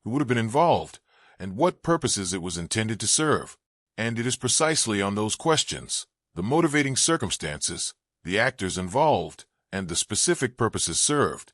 who would have been involved, and what purposes it was intended to serve. And it is precisely on those questions, the motivating circumstances, the actors involved, and the specific purposes served,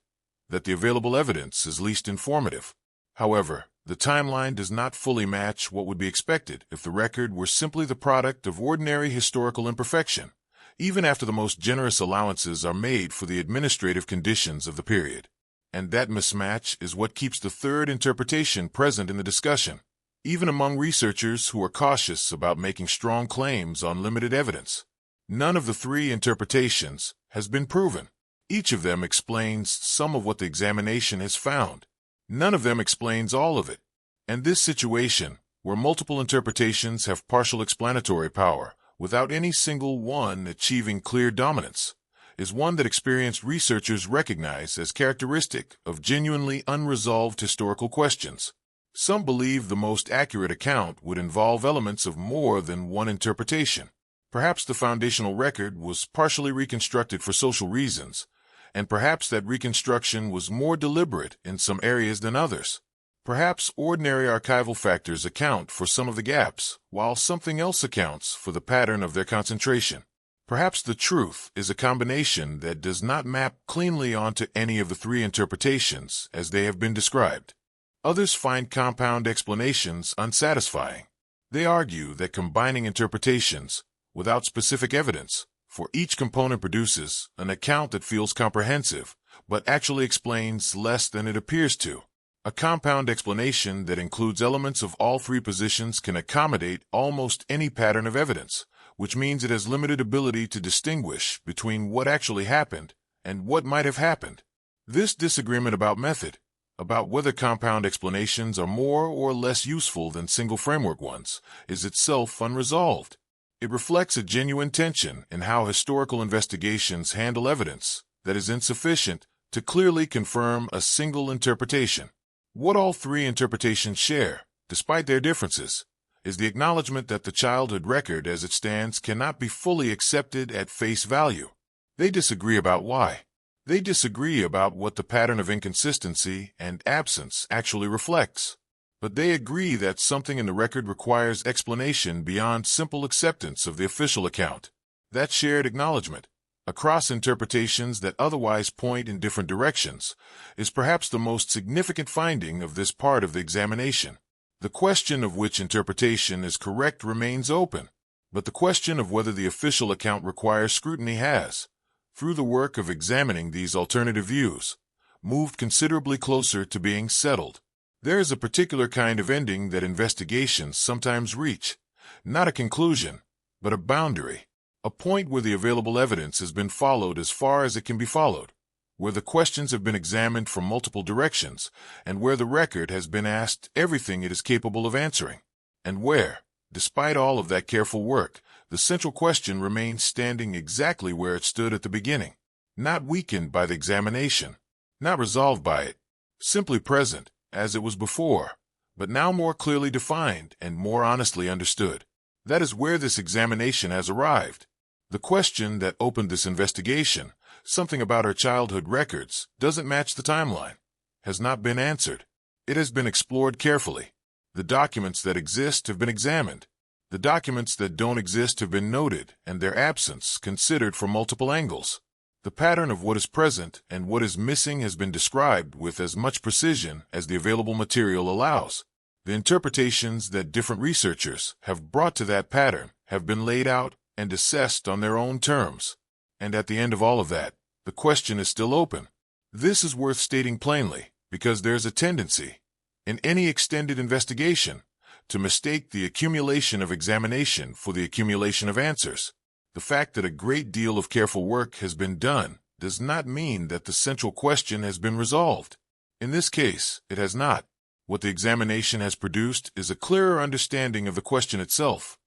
that the available evidence is least informative. However, the timeline does not fully match what would be expected if the record were simply the product of ordinary historical imperfection, even after the most generous allowances are made for the administrative conditions of the period. And that mismatch is what keeps the third interpretation present in the discussion, even among researchers who are cautious about making strong claims on limited evidence. None of the three interpretations has been proven. Each of them explains some of what the examination has found. None of them explains all of it. And this situation, where multiple interpretations have partial explanatory power, without any single one achieving clear dominance, is one that experienced researchers recognize as characteristic of genuinely unresolved historical questions. Some believe the most accurate account would involve elements of more than one interpretation. Perhaps the foundational record was partially reconstructed for social reasons, and perhaps that reconstruction was more deliberate in some areas than others. Perhaps ordinary archival factors account for some of the gaps, while something else accounts for the pattern of their concentration. Perhaps the truth is a combination that does not map cleanly onto any of the three interpretations as they have been described. Others find compound explanations unsatisfying. They argue that combining interpretations, without specific evidence, for each component produces an account that feels comprehensive, but actually explains less than it appears to. A compound explanation that includes elements of all three positions can accommodate almost any pattern of evidence, which means it has limited ability to distinguish between what actually happened and what might have happened. This disagreement about method, about whether compound explanations are more or less useful than single framework ones, is itself unresolved. It reflects a genuine tension in how historical investigations handle evidence that is insufficient to clearly confirm a single interpretation. What all three interpretations share, despite their differences, is the acknowledgement that the childhood record as it stands cannot be fully accepted at face value. They disagree about why. They disagree about what the pattern of inconsistency and absence actually reflects. But they agree that something in the record requires explanation beyond simple acceptance of the official account. That shared acknowledgement, across interpretations that otherwise point in different directions, is perhaps the most significant finding of this part of the examination. The question of which interpretation is correct remains open, but the question of whether the official account requires scrutiny has, through the work of examining these alternative views, moved considerably closer to being settled. There is a particular kind of ending that investigations sometimes reach, not a conclusion, but a boundary, a point where the available evidence has been followed as far as it can be followed, where the questions have been examined from multiple directions, and where the record has been asked everything it is capable of answering, and where, despite all of that careful work, the central question remains standing exactly where it stood at the beginning, not weakened by the examination, not resolved by it, simply present, as it was before, but now more clearly defined and more honestly understood. That is where this examination has arrived. The question that opened this investigation, something about her childhood records, doesn't match the timeline, has not been answered. It has been explored carefully. The documents that exist have been examined. The documents that don't exist have been noted and their absence considered from multiple angles. The pattern of what is present and what is missing has been described with as much precision as the available material allows. The interpretations that different researchers have brought to that pattern have been laid out and assessed on their own terms. And at the end of all of that, the question is still open. This is worth stating plainly, because there's a tendency, in any extended investigation, to mistake the accumulation of examination for the accumulation of answers. The fact that a great deal of careful work has been done does not mean that the central question has been resolved. In this case, it has not. What the examination has produced is a clearer understanding of the question itself,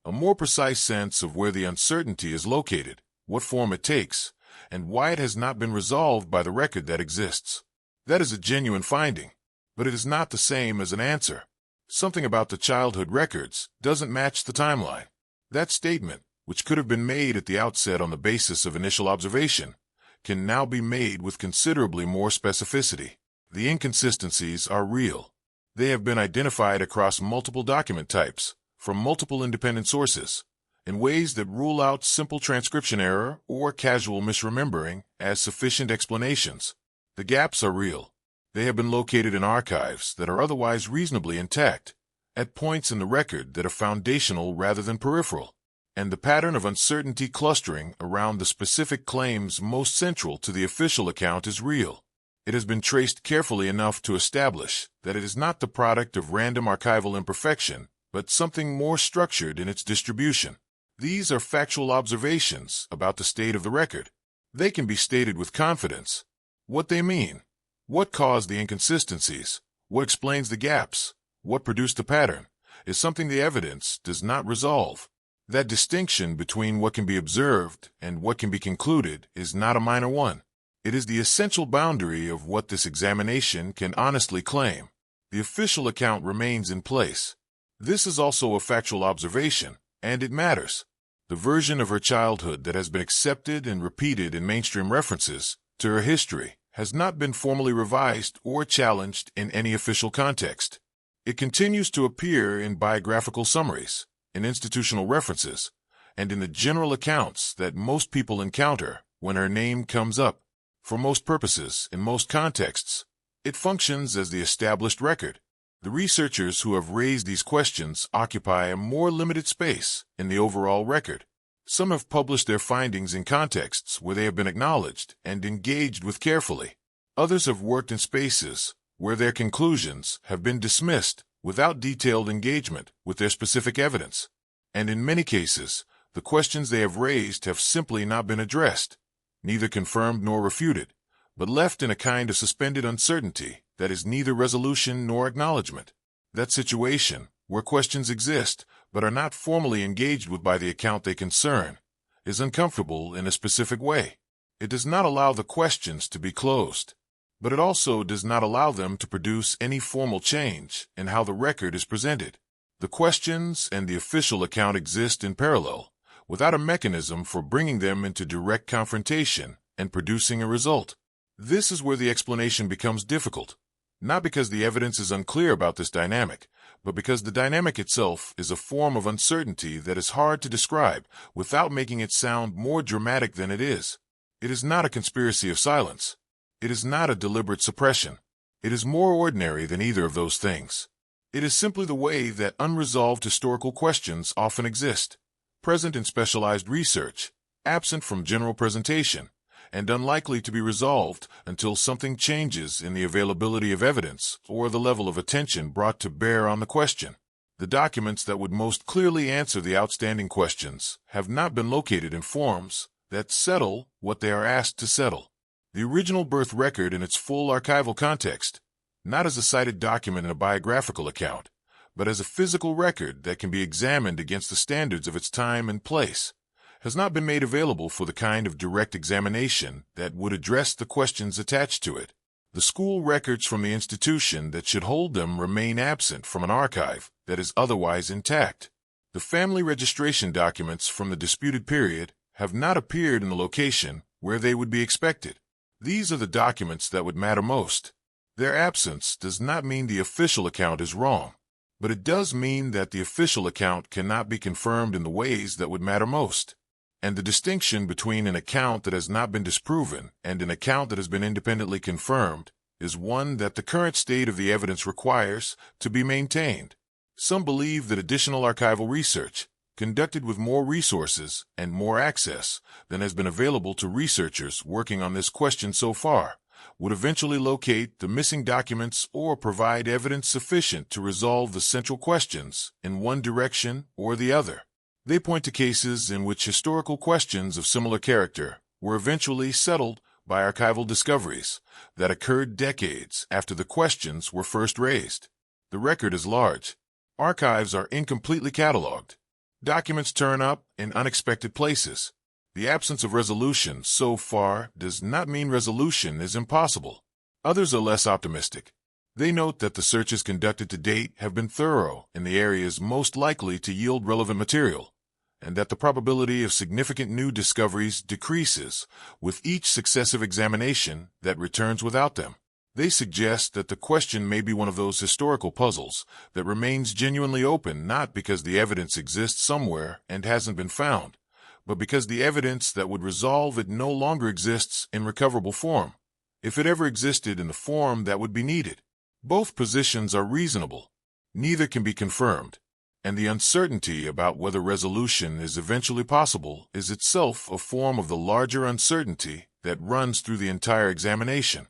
a more precise sense of where the uncertainty is located, what form it takes, and why it has not been resolved by the record that exists. That is a genuine finding, but it is not the same as an answer. Something about the childhood records doesn't match the timeline. That statement, which could have been made at the outset on the basis of initial observation, can now be made with considerably more specificity. The inconsistencies are real. They have been identified across multiple document types, from multiple independent sources, in ways that rule out simple transcription error or casual misremembering as sufficient explanations. The gaps are real. They have been located in archives that are otherwise reasonably intact, at points in the record that are foundational rather than peripheral, and the pattern of uncertainty clustering around the specific claims most central to the official account is real. It has been traced carefully enough to establish that it is not the product of random archival imperfection, but something more structured in its distribution. These are factual observations about the state of the record. They can be stated with confidence. What they mean, what caused the inconsistencies, what explains the gaps, what produced the pattern, is something the evidence does not resolve. That distinction between what can be observed and what can be concluded is not a minor one. It is the essential boundary of what this examination can honestly claim. The official account remains in place. This is also a factual observation, and it matters. The version of her childhood that has been accepted and repeated in mainstream references to her history has not been formally revised or challenged in any official context. It continues to appear in biographical summaries, in institutional references, and in the general accounts that most people encounter when her name comes up. For most purposes, in most contexts, it functions as the established record. The researchers who have raised these questions occupy a more limited space in the overall record. Some have published their findings in contexts where they have been acknowledged and engaged with carefully. Others have worked in spaces where their conclusions have been dismissed without detailed engagement with their specific evidence. And in many cases, the questions they have raised have simply not been addressed, neither confirmed nor refuted, but left in a kind of suspended uncertainty that is neither resolution nor acknowledgement. That situation, where questions exist but are not formally engaged with by the account they concern, is uncomfortable in a specific way. It does not allow the questions to be closed, but it also does not allow them to produce any formal change in how the record is presented. The questions and the official account exist in parallel, without a mechanism for bringing them into direct confrontation and producing a result. This is where the explanation becomes difficult, not because the evidence is unclear about this dynamic, but because the dynamic itself is a form of uncertainty that is hard to describe without making it sound more dramatic than it is. It is not a conspiracy of silence. It is not a deliberate suppression. It is more ordinary than either of those things. It is simply the way that unresolved historical questions often exist, present in specialized research, absent from general presentation, and unlikely to be resolved until something changes in the availability of evidence or the level of attention brought to bear on the question. The documents that would most clearly answer the outstanding questions have not been located in forms that settle what they are asked to settle. The original birth record in its full archival context, not as a cited document in a biographical account, but as a physical record that can be examined against the standards of its time and place, has not been made available for the kind of direct examination that would address the questions attached to it. The school records from the institution that should hold them remain absent from an archive that is otherwise intact. The family registration documents from the disputed period have not appeared in the location where they would be expected. These are the documents that would matter most. Their absence does not mean the official account is wrong, but it does mean that the official account cannot be confirmed in the ways that would matter most. And the distinction between an account that has not been disproven and an account that has been independently confirmed is one that the current state of the evidence requires to be maintained. Some believe that additional archival research, conducted with more resources and more access than has been available to researchers working on this question so far, would eventually locate the missing documents or provide evidence sufficient to resolve the central questions in one direction or the other. They point to cases in which historical questions of similar character were eventually settled by archival discoveries that occurred decades after the questions were first raised. The record is large. Archives are incompletely cataloged. Documents turn up in unexpected places. The absence of resolution so far does not mean resolution is impossible. Others are less optimistic. They note that the searches conducted to date have been thorough in the areas most likely to yield relevant material, and that the probability of significant new discoveries decreases with each successive examination that returns without them. They suggest that the question may be one of those historical puzzles that remains genuinely open not because the evidence exists somewhere and hasn't been found, but because the evidence that would resolve it no longer exists in recoverable form, if it ever existed in the form that would be needed. Both positions are reasonable. Neither can be confirmed, and the uncertainty about whether resolution is eventually possible is itself a form of the larger uncertainty that runs through the entire examination.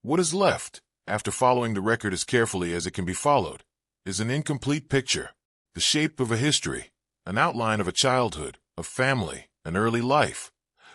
What is left, after following the record as carefully as it can be followed, is an incomplete picture, the shape of a history, an outline of a childhood, a family, an early life,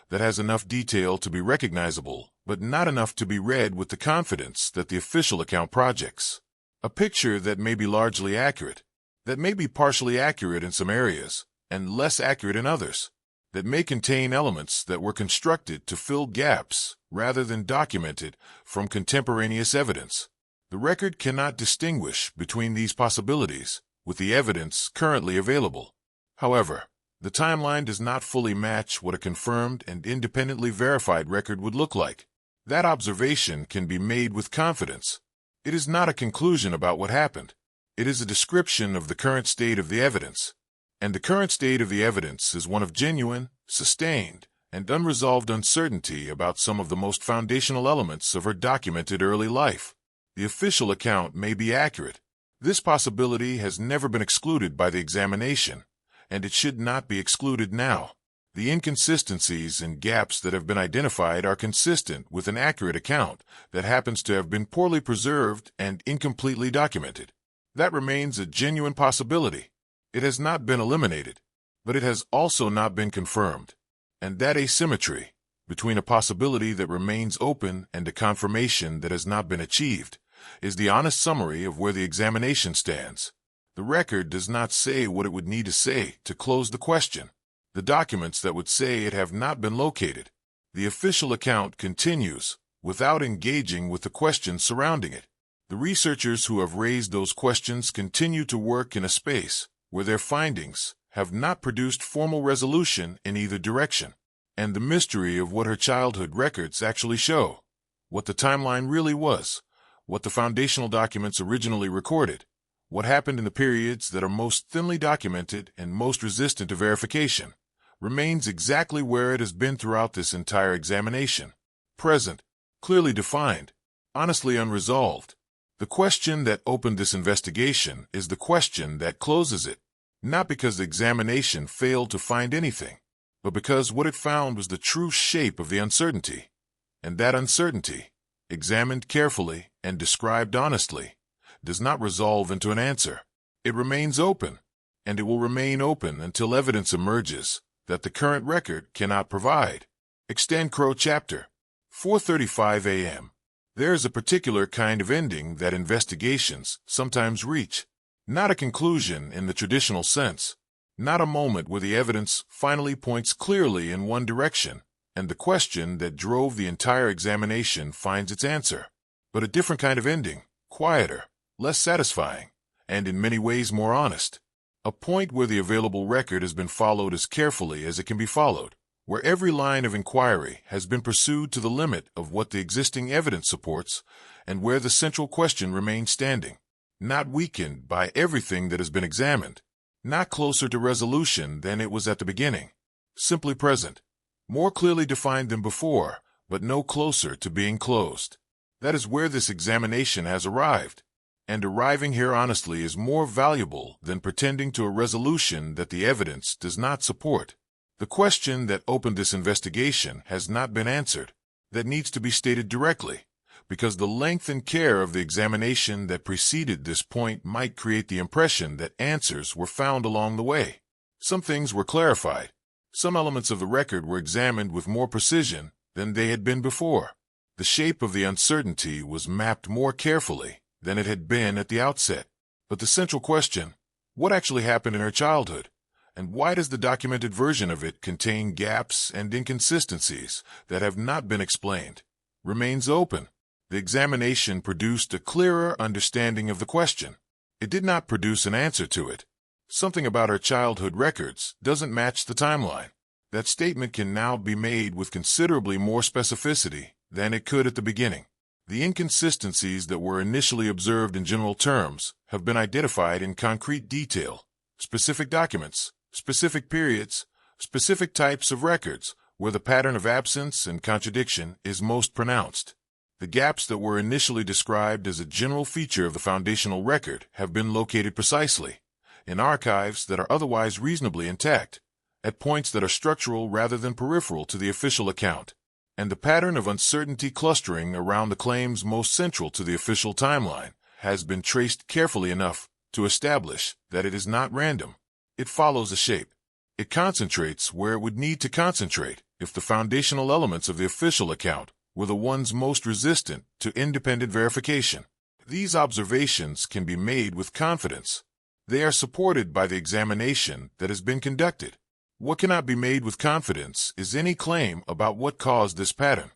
that has enough detail to be recognizable, but not enough to be read with the confidence that the official account projects. A picture that may be largely accurate, that may be partially accurate in some areas, and less accurate in others, that may contain elements that were constructed to fill gaps rather than documented from contemporaneous evidence. The record cannot distinguish between these possibilities with the evidence currently available. However, the timeline does not fully match what a confirmed and independently verified record would look like. That observation can be made with confidence. It is not a conclusion about what happened. It is a description of the current state of the evidence. And the current state of the evidence is one of genuine, sustained, and unresolved uncertainty about some of the most foundational elements of her documented early life. The official account may be accurate. This possibility has never been excluded by the examination, and it should not be excluded now. The inconsistencies and gaps that have been identified are consistent with an accurate account that happens to have been poorly preserved and incompletely documented. That remains a genuine possibility. It has not been eliminated, but it has also not been confirmed. And that asymmetry between a possibility that remains open and a confirmation that has not been achieved is the honest summary of where the examination stands. The record does not say what it would need to say to close the question. The documents that would say it have not been located. The official account continues without engaging with the questions surrounding it. The researchers who have raised those questions continue to work in a space where their findings have not produced formal resolution in either direction. And the mystery of what her childhood records actually show, what the timeline really was, what the foundational documents originally recorded, what happened in the periods that are most thinly documented and most resistant to verification, remains exactly where it has been throughout this entire examination. Present, clearly defined, honestly unresolved. The question that opened this investigation is the question that closes it, not because the examination failed to find anything, but because what it found was the true shape of the uncertainty. And that uncertainty, examined carefully and described honestly, does not resolve into an answer. It remains open, and it will remain open until evidence emerges that the current record cannot provide. Extend Crow Chapter 4:35 a.m. There is a particular kind of ending that investigations sometimes reach. Not a conclusion in the traditional sense. Not a moment where the evidence finally points clearly in one direction, and the question that drove the entire examination finds its answer. But a different kind of ending, quieter, less satisfying, and in many ways more honest. A point where the available record has been followed as carefully as it can be followed, where every line of inquiry has been pursued to the limit of what the existing evidence supports, and where the central question remains standing, not weakened by everything that has been examined, not closer to resolution than it was at the beginning, simply present, more clearly defined than before, but no closer to being closed. That is where this examination has arrived, and arriving here honestly is more valuable than pretending to a resolution that the evidence does not support. The question that opened this investigation has not been answered. That needs to be stated directly, because the length and care of the examination that preceded this point might create the impression that answers were found along the way. Some things were clarified. Some elements of the record were examined with more precision than they had been before. The shape of the uncertainty was mapped more carefully than it had been at the outset. But the central question, what actually happened in her childhood? And why does the documented version of it contain gaps and inconsistencies that have not been explained? Remains open. The examination produced a clearer understanding of the question. It did not produce an answer to it. Something about her childhood records doesn't match the timeline. That statement can now be made with considerably more specificity than it could at the beginning. The inconsistencies that were initially observed in general terms have been identified in concrete detail. Specific documents, specific periods, specific types of records, where the pattern of absence and contradiction is most pronounced. The gaps that were initially described as a general feature of the foundational record have been located precisely in archives that are otherwise reasonably intact, at points that are structural rather than peripheral to the official account. And the pattern of uncertainty clustering around the claims most central to the official timeline has been traced carefully enough to establish that it is not random. It follows a shape. It concentrates where it would need to concentrate if the foundational elements of the official account were the ones most resistant to independent verification. These observations can be made with confidence. They are supported by the examination that has been conducted. What cannot be made with confidence is any claim about what caused this pattern,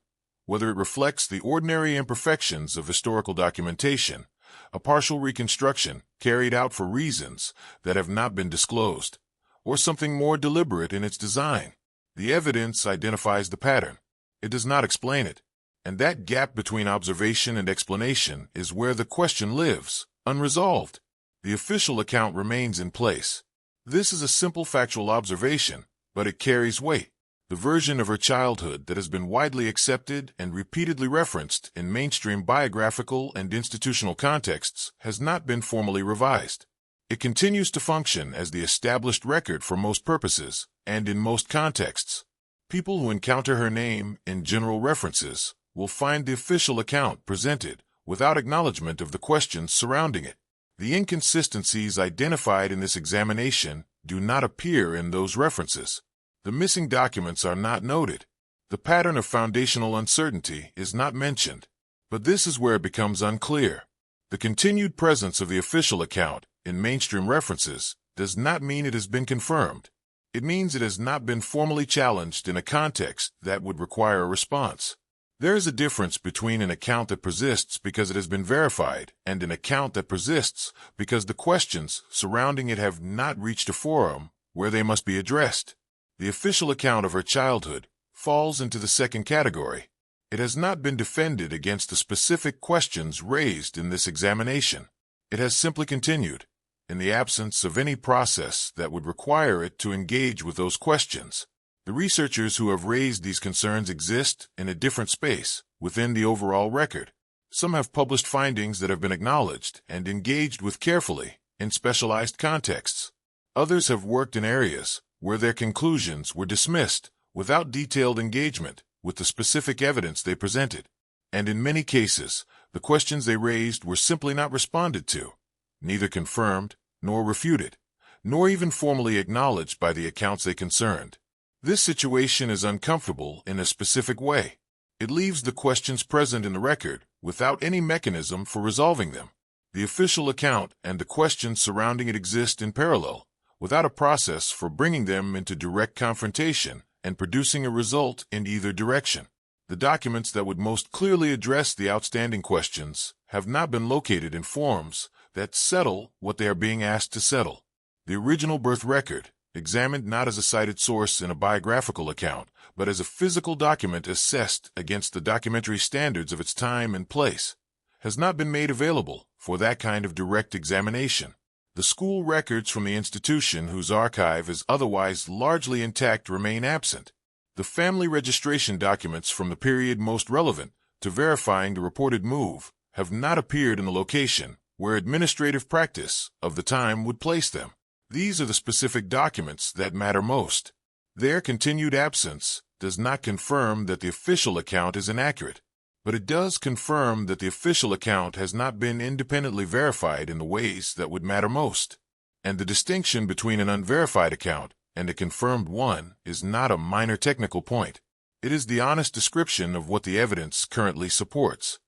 whether it reflects the ordinary imperfections of historical documentation, a partial reconstruction carried out for reasons that have not been disclosed, or something more deliberate in its design. The evidence identifies the pattern. It does not explain it. And that gap between observation and explanation is where the question lives, unresolved. The official account remains in place. This is a simple factual observation, but it carries weight. The version of her childhood that has been widely accepted and repeatedly referenced in mainstream biographical and institutional contexts has not been formally revised. It continues to function as the established record for most purposes and in most contexts. People who encounter her name in general references will find the official account presented without acknowledgement of the questions surrounding it. The inconsistencies identified in this examination do not appear in those references. The missing documents are not noted. The pattern of foundational uncertainty is not mentioned. But this is where it becomes unclear. The continued presence of the official account in mainstream references does not mean it has been confirmed. It means it has not been formally challenged in a context that would require a response. There is a difference between an account that persists because it has been verified and an account that persists because the questions surrounding it have not reached a forum where they must be addressed. The official account of her childhood falls into the second category. It has not been defended against the specific questions raised in this examination. It has simply continued, in the absence of any process that would require it to engage with those questions. The researchers who have raised these concerns exist in a different space within the overall record. Some have published findings that have been acknowledged and engaged with carefully in specialized contexts. Others have worked in areas where their conclusions were dismissed without detailed engagement with the specific evidence they presented. And in many cases, the questions they raised were simply not responded to, neither confirmed nor refuted, nor even formally acknowledged by the accounts they concerned. This situation is uncomfortable in a specific way. It leaves the questions present in the record without any mechanism for resolving them. The official account and the questions surrounding it exist in parallel, without a process for bringing them into direct confrontation and producing a result in either direction. The documents that would most clearly address the outstanding questions have not been located in forms that settle what they are being asked to settle. The original birth record, examined not as a cited source in a biographical account, but as a physical document assessed against the documentary standards of its time and place, has not been made available for that kind of direct examination. The school records from the institution whose archive is otherwise largely intact remain absent. The family registration documents from the period most relevant to verifying the reported move have not appeared in the location where administrative practice of the time would place them. These are the specific documents that matter most. Their continued absence does not confirm that the official account is inaccurate, but it does confirm that the official account has not been independently verified in the ways that would matter most. And the distinction between an unverified account and a confirmed one is not a minor technical point. It is the honest description of what the evidence currently supports.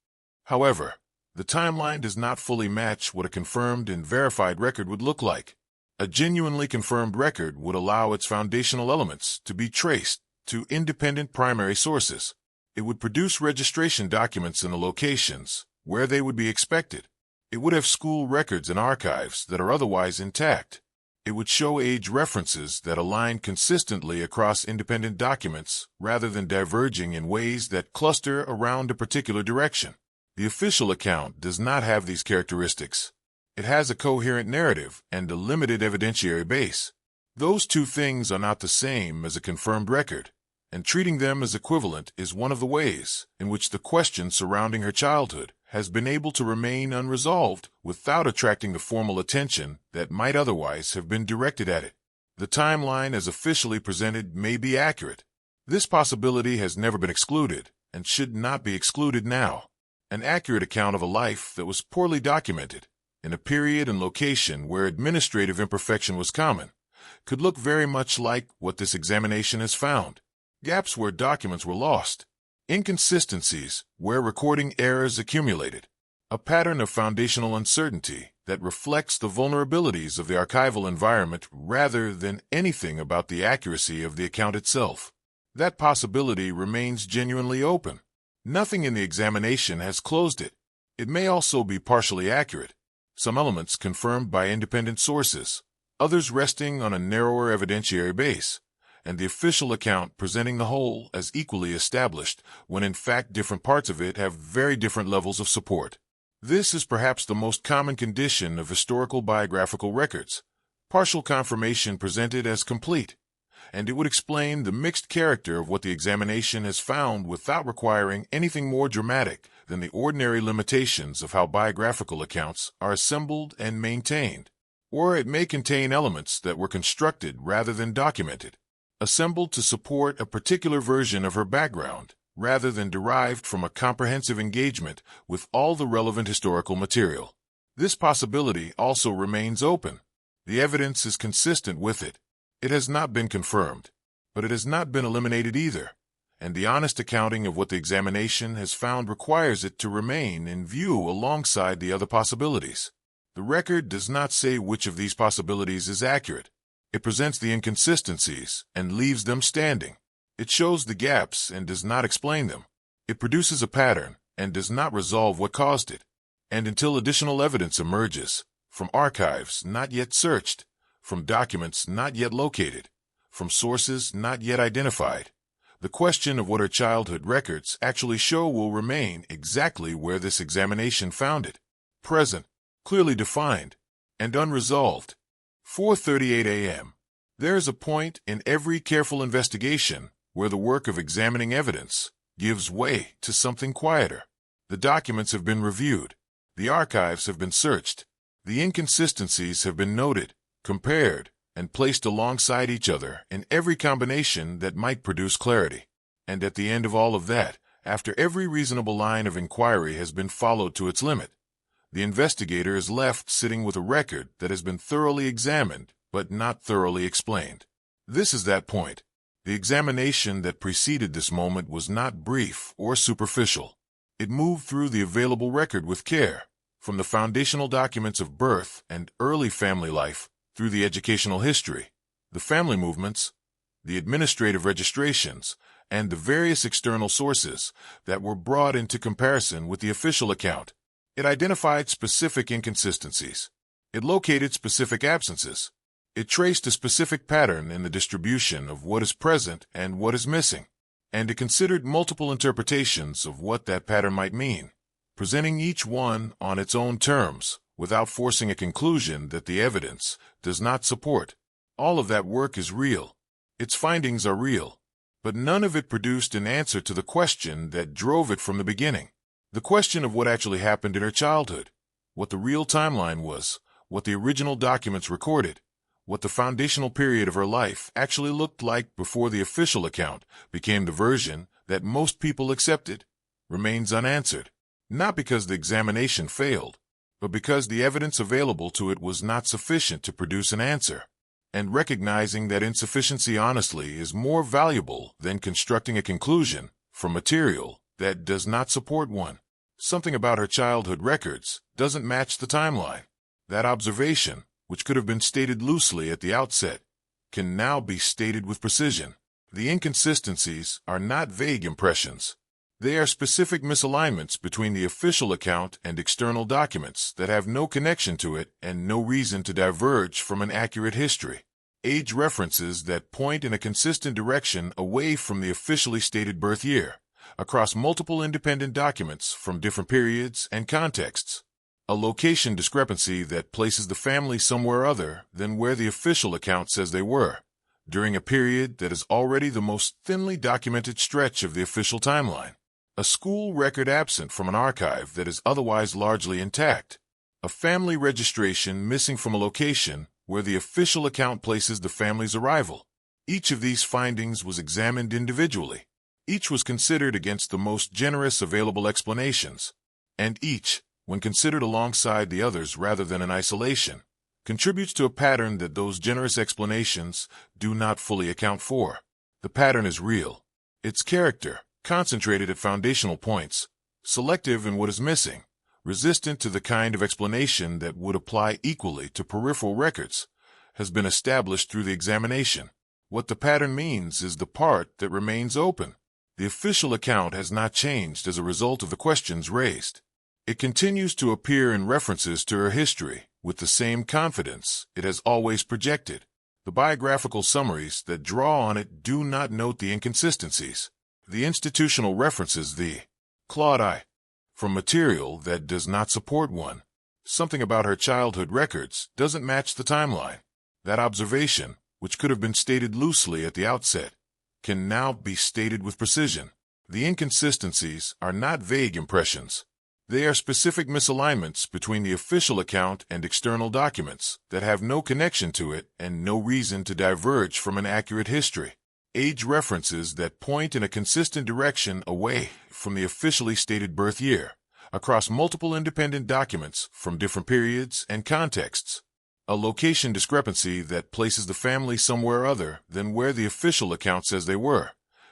However, the timeline does not fully match what a confirmed and verified record would look like. A genuinely confirmed record would allow its foundational elements to be traced to independent primary sources. It would produce registration documents in the locations where they would be expected. It would have school records and archives that are otherwise intact. It would show age references that align consistently across independent documents rather than diverging in ways that cluster around a particular direction. The official account does not have these characteristics. It has a coherent narrative and a limited evidentiary base. Those two things are not the same as a confirmed record, and treating them as equivalent is one of the ways in which the question surrounding her childhood has been able to remain unresolved without attracting the formal attention that might otherwise have been directed at it. The timeline as officially presented may be accurate. This possibility has never been excluded and should not be excluded now. An accurate account of a life that was poorly documented, in a period and location where administrative imperfection was common, could look very much like what this examination has found. Gaps where documents were lost. Inconsistencies where recording errors accumulated. A pattern of foundational uncertainty that reflects the vulnerabilities of the archival environment rather than anything about the accuracy of the account itself. That possibility remains genuinely open. Nothing in the examination has closed it. It may also be partially accurate, some elements confirmed by independent sources, others resting on a narrower evidentiary base, and the official account presenting the whole as equally established when in fact different parts of it have very different levels of support. This is perhaps the most common condition of historical biographical records, partial confirmation presented as complete, and it would explain the mixed character of what the examination has found without requiring anything more dramatic than the ordinary limitations of how biographical accounts are assembled and maintained. Or it may contain elements that were constructed rather than documented, assembled to support a particular version of her background, rather than derived from a comprehensive engagement with all the relevant historical material. This possibility also remains open. The evidence is consistent with it. It has not been confirmed, but it has not been eliminated either, and the honest accounting of what the examination has found requires it to remain in view alongside the other possibilities. The record does not say which of these possibilities is accurate. It presents the inconsistencies and leaves them standing. It shows the gaps and does not explain them. It produces a pattern and does not resolve what caused it. And until additional evidence emerges, from archives not yet searched, from documents not yet located, from sources not yet identified, the question of what her childhood records actually show will remain exactly where this examination found it: present, clearly defined, and unresolved. 4:38 a.m. There is a point in every careful investigation where the work of examining evidence gives way to something quieter. The documents have been reviewed. The archives have been searched. The inconsistencies have been noted, compared, and placed alongside each other in every combination that might produce clarity. And at the end of all of that, after every reasonable line of inquiry has been followed to its limit, the investigator is left sitting with a record that has been thoroughly examined but not thoroughly explained. This is that point. The examination that preceded this moment was not brief or superficial. It moved through the available record with care, from the foundational documents of birth and early family life through the educational history, the family movements, the administrative registrations, and the various external sources that were brought into comparison with the official account. It identified specific inconsistencies. It located specific absences. It traced a specific pattern in the distribution of what is present and what is missing, and it considered multiple interpretations of what that pattern might mean, presenting each one on its own terms without forcing a conclusion that the evidence does not support. All of that work is real. Its findings are real, but none of it produced an answer to the question that drove it from the beginning. The question of what actually happened in her childhood, what the real timeline was, what the original documents recorded, what the foundational period of her life actually looked like before the official account became the version that most people accepted, remains unanswered, not because the examination failed, but because the evidence available to it was not sufficient to produce an answer. And recognizing that insufficiency honestly is more valuable than constructing a conclusion from material that does not support one. Something about her childhood records doesn't match the timeline. That observation, which could have been stated loosely at the outset, can now be stated with precision. The inconsistencies are not vague impressions. They are specific misalignments between the official account and external documents that have no connection to it and no reason to diverge from an accurate history. Age references that point in a consistent direction away from the officially stated birth year, across multiple independent documents from different periods and contexts. A location discrepancy that places the family somewhere other than where the official account says they were, during a period that is already the most thinly documented stretch of the official timeline. A school record absent from an archive that is otherwise largely intact. A family registration missing from a location where the official account places the family's arrival. Each of these findings was examined individually. Each was considered against the most generous available explanations. And each, when considered alongside the others rather than in isolation, contributes to a pattern that those generous explanations do not fully account for. The pattern is real. Its character, concentrated at foundational points, selective in what is missing, resistant to the kind of explanation that would apply equally to peripheral records, has been established through the examination. What the pattern means is the part that remains open. The official account has not changed as a result of the questions raised. It continues to appear in references to her history with the same confidence it has always projected. The biographical summaries that draw on it do not note the inconsistencies. The institutional references the Claude I from material that does not support one. Something about her childhood records doesn't match the timeline. That observation, which could have been stated loosely at the outset, can now be stated with precision. The inconsistencies are not vague impressions. They are specific misalignments between the official account and external documents that have no connection to it and no reason to diverge from an accurate history. Age references that point in a consistent direction away from the officially stated birth year, across multiple independent documents from different periods and contexts. A location discrepancy that places the family somewhere other than where the official account says they were,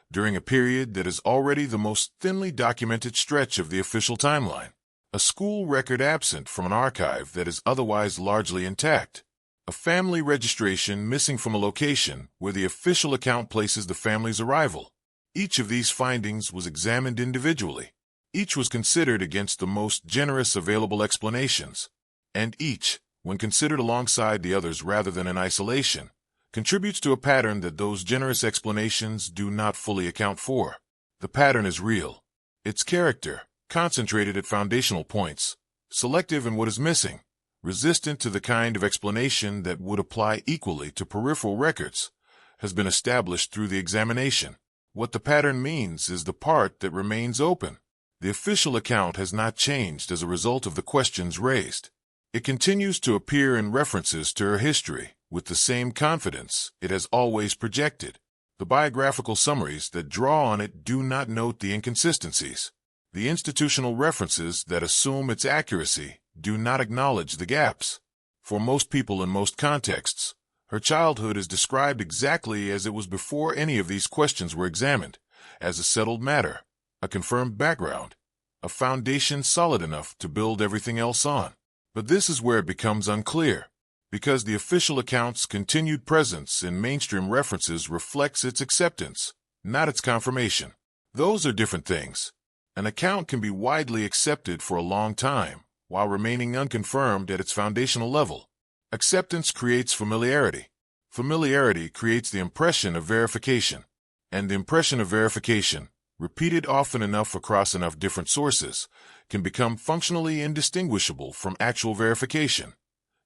during a period that is already the most thinly documented stretch of the official timeline. A school record absent from an archive that is otherwise largely intact. A family registration missing from a location where the official account places the family's arrival. Each of these findings was examined individually. Each was considered against the most generous available explanations. And each, when considered alongside the others rather than in isolation, contributes to a pattern that those generous explanations do not fully account for. The pattern is real. Its character, concentrated at foundational points, selective in what is missing, resistant to the kind of explanation that would apply equally to peripheral records, has been established through the examination. What the pattern means is the part that remains open. The official account has not changed as a result of the questions raised. It continues to appear in references to her history with the same confidence it has always projected. The biographical summaries that draw on it do not note the inconsistencies. The institutional references that assume its accuracy do not acknowledge the gaps. For most people in most contexts, her childhood is described exactly as it was before any of these questions were examined, as a settled matter, a confirmed background, a foundation solid enough to build everything else on. But this is where it becomes unclear, because the official account's continued presence in mainstream references reflects its acceptance, not its confirmation. Those are different things. An account can be widely accepted for a long time, while remaining unconfirmed at its foundational level. Acceptance creates familiarity. Familiarity creates the impression of verification. And the impression of verification, repeated often enough across enough different sources, can become functionally indistinguishable from actual verification,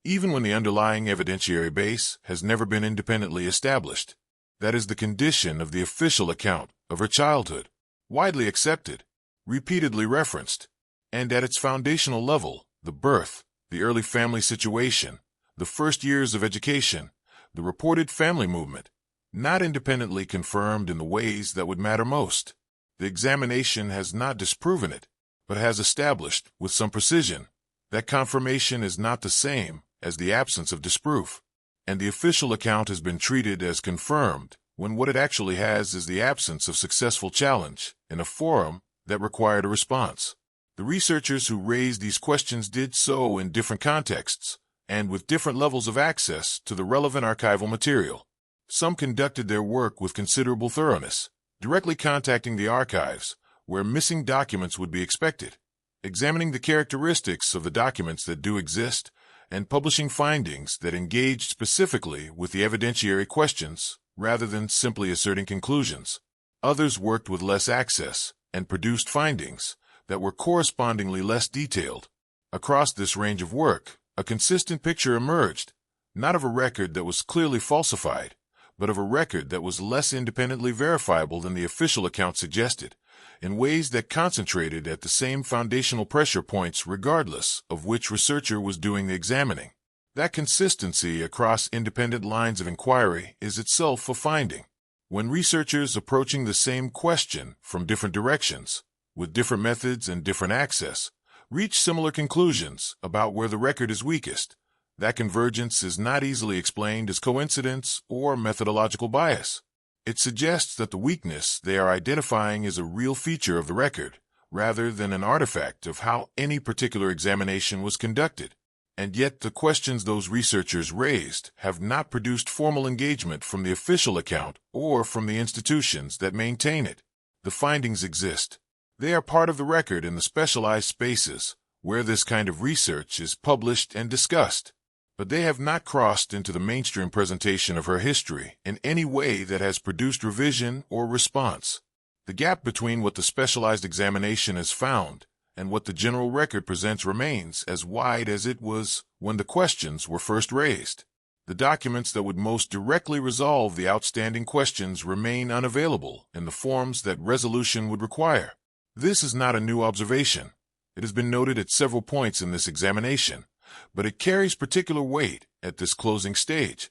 even when the underlying evidentiary base has never been independently established. That is the condition of the official account of her childhood, widely accepted, repeatedly referenced, and at its foundational level, the birth, the early family situation, the first years of education, the reported family movement, not independently confirmed in the ways that would matter most. The examination has not disproven it, but has established, with some precision, that confirmation is not the same as the absence of disproof, and the official account has been treated as confirmed when what it actually has is the absence of successful challenge in a forum that required a response. The researchers who raised these questions did so in different contexts and with different levels of access to the relevant archival material. Some conducted their work with considerable thoroughness, directly contacting the archives, where missing documents would be expected, examining the characteristics of the documents that do exist, and publishing findings that engaged specifically with the evidentiary questions rather than simply asserting conclusions. Others worked with less access and produced findings that were correspondingly less detailed. Across this range of work, a consistent picture emerged, not of a record that was clearly falsified, but of a record that was less independently verifiable than the official account suggested, in ways that concentrated at the same foundational pressure points regardless of which researcher was doing the examining. That consistency across independent lines of inquiry is itself a finding. When researchers approaching the same question from different directions, with different methods and different access, reach similar conclusions about where the record is weakest, that convergence is not easily explained as coincidence or methodological bias. It suggests that the weakness they are identifying is a real feature of the record, rather than an artifact of how any particular examination was conducted. And yet the questions those researchers raised have not produced formal engagement from the official account or from the institutions that maintain it. The findings exist. They are part of the record in the specialized spaces where this kind of research is published and discussed. But they have not crossed into the mainstream presentation of her history in any way that has produced revision or response. The gap between what the specialized examination has found and what the general record presents remains as wide as it was when the questions were first raised. The documents that would most directly resolve the outstanding questions remain unavailable in the forms that resolution would require. This is not a new observation. It has been noted at several points in this examination, but it carries particular weight at this closing stage,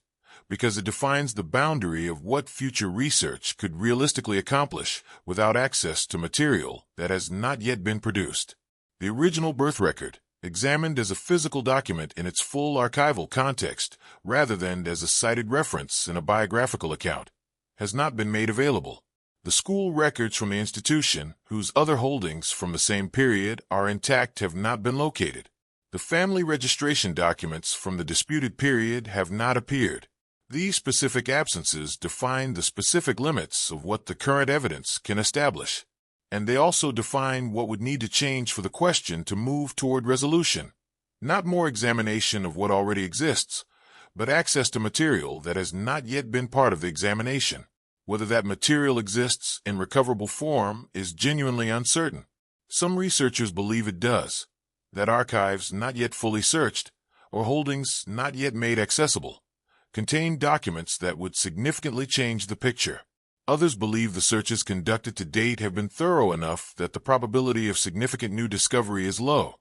because it defines the boundary of what future research could realistically accomplish without access to material that has not yet been produced. The original birth record, examined as a physical document in its full archival context rather than as a cited reference in a biographical account, has not been made available. The school records from the institution, whose other holdings from the same period are intact, have not been located. The family registration documents from the disputed period have not appeared. These specific absences define the specific limits of what the current evidence can establish, and they also define what would need to change for the question to move toward resolution. Not more examination of what already exists, but access to material that has not yet been part of the examination. Whether that material exists in recoverable form is genuinely uncertain. Some researchers believe it does, that archives not yet fully searched, or holdings not yet made accessible, contain documents that would significantly change the picture. Others believe the searches conducted to date have been thorough enough that the probability of significant new discovery is low,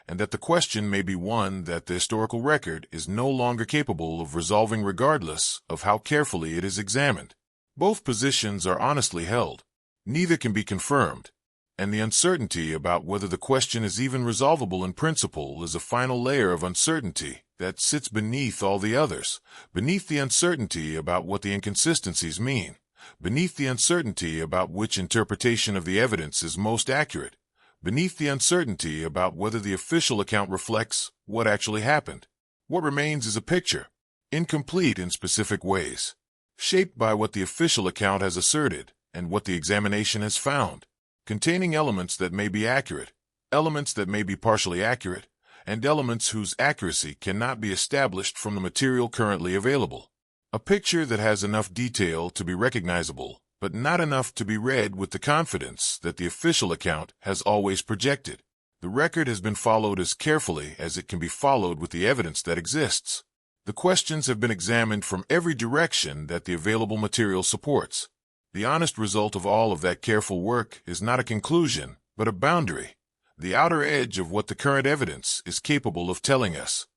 and that the question may be one that the historical record is no longer capable of resolving regardless of how carefully it is examined. Both positions are honestly held. Neither can be confirmed, and the uncertainty about whether the question is even resolvable in principle is a final layer of uncertainty that sits beneath all the others, beneath the uncertainty about what the inconsistencies mean, beneath the uncertainty about which interpretation of the evidence is most accurate, beneath the uncertainty about whether the official account reflects what actually happened. What remains is a picture, incomplete in specific ways, shaped by what the official account has asserted and what the examination has found, containing elements that may be accurate, elements that may be partially accurate, and elements whose accuracy cannot be established from the material currently available. A picture that has enough detail to be recognizable, but not enough to be read with the confidence that the official account has always projected. The record has been followed as carefully as it can be followed with the evidence that exists. The questions have been examined from every direction that the available material supports. The honest result of all of that careful work is not a conclusion, but a boundary, the outer edge of what the current evidence is capable of telling us.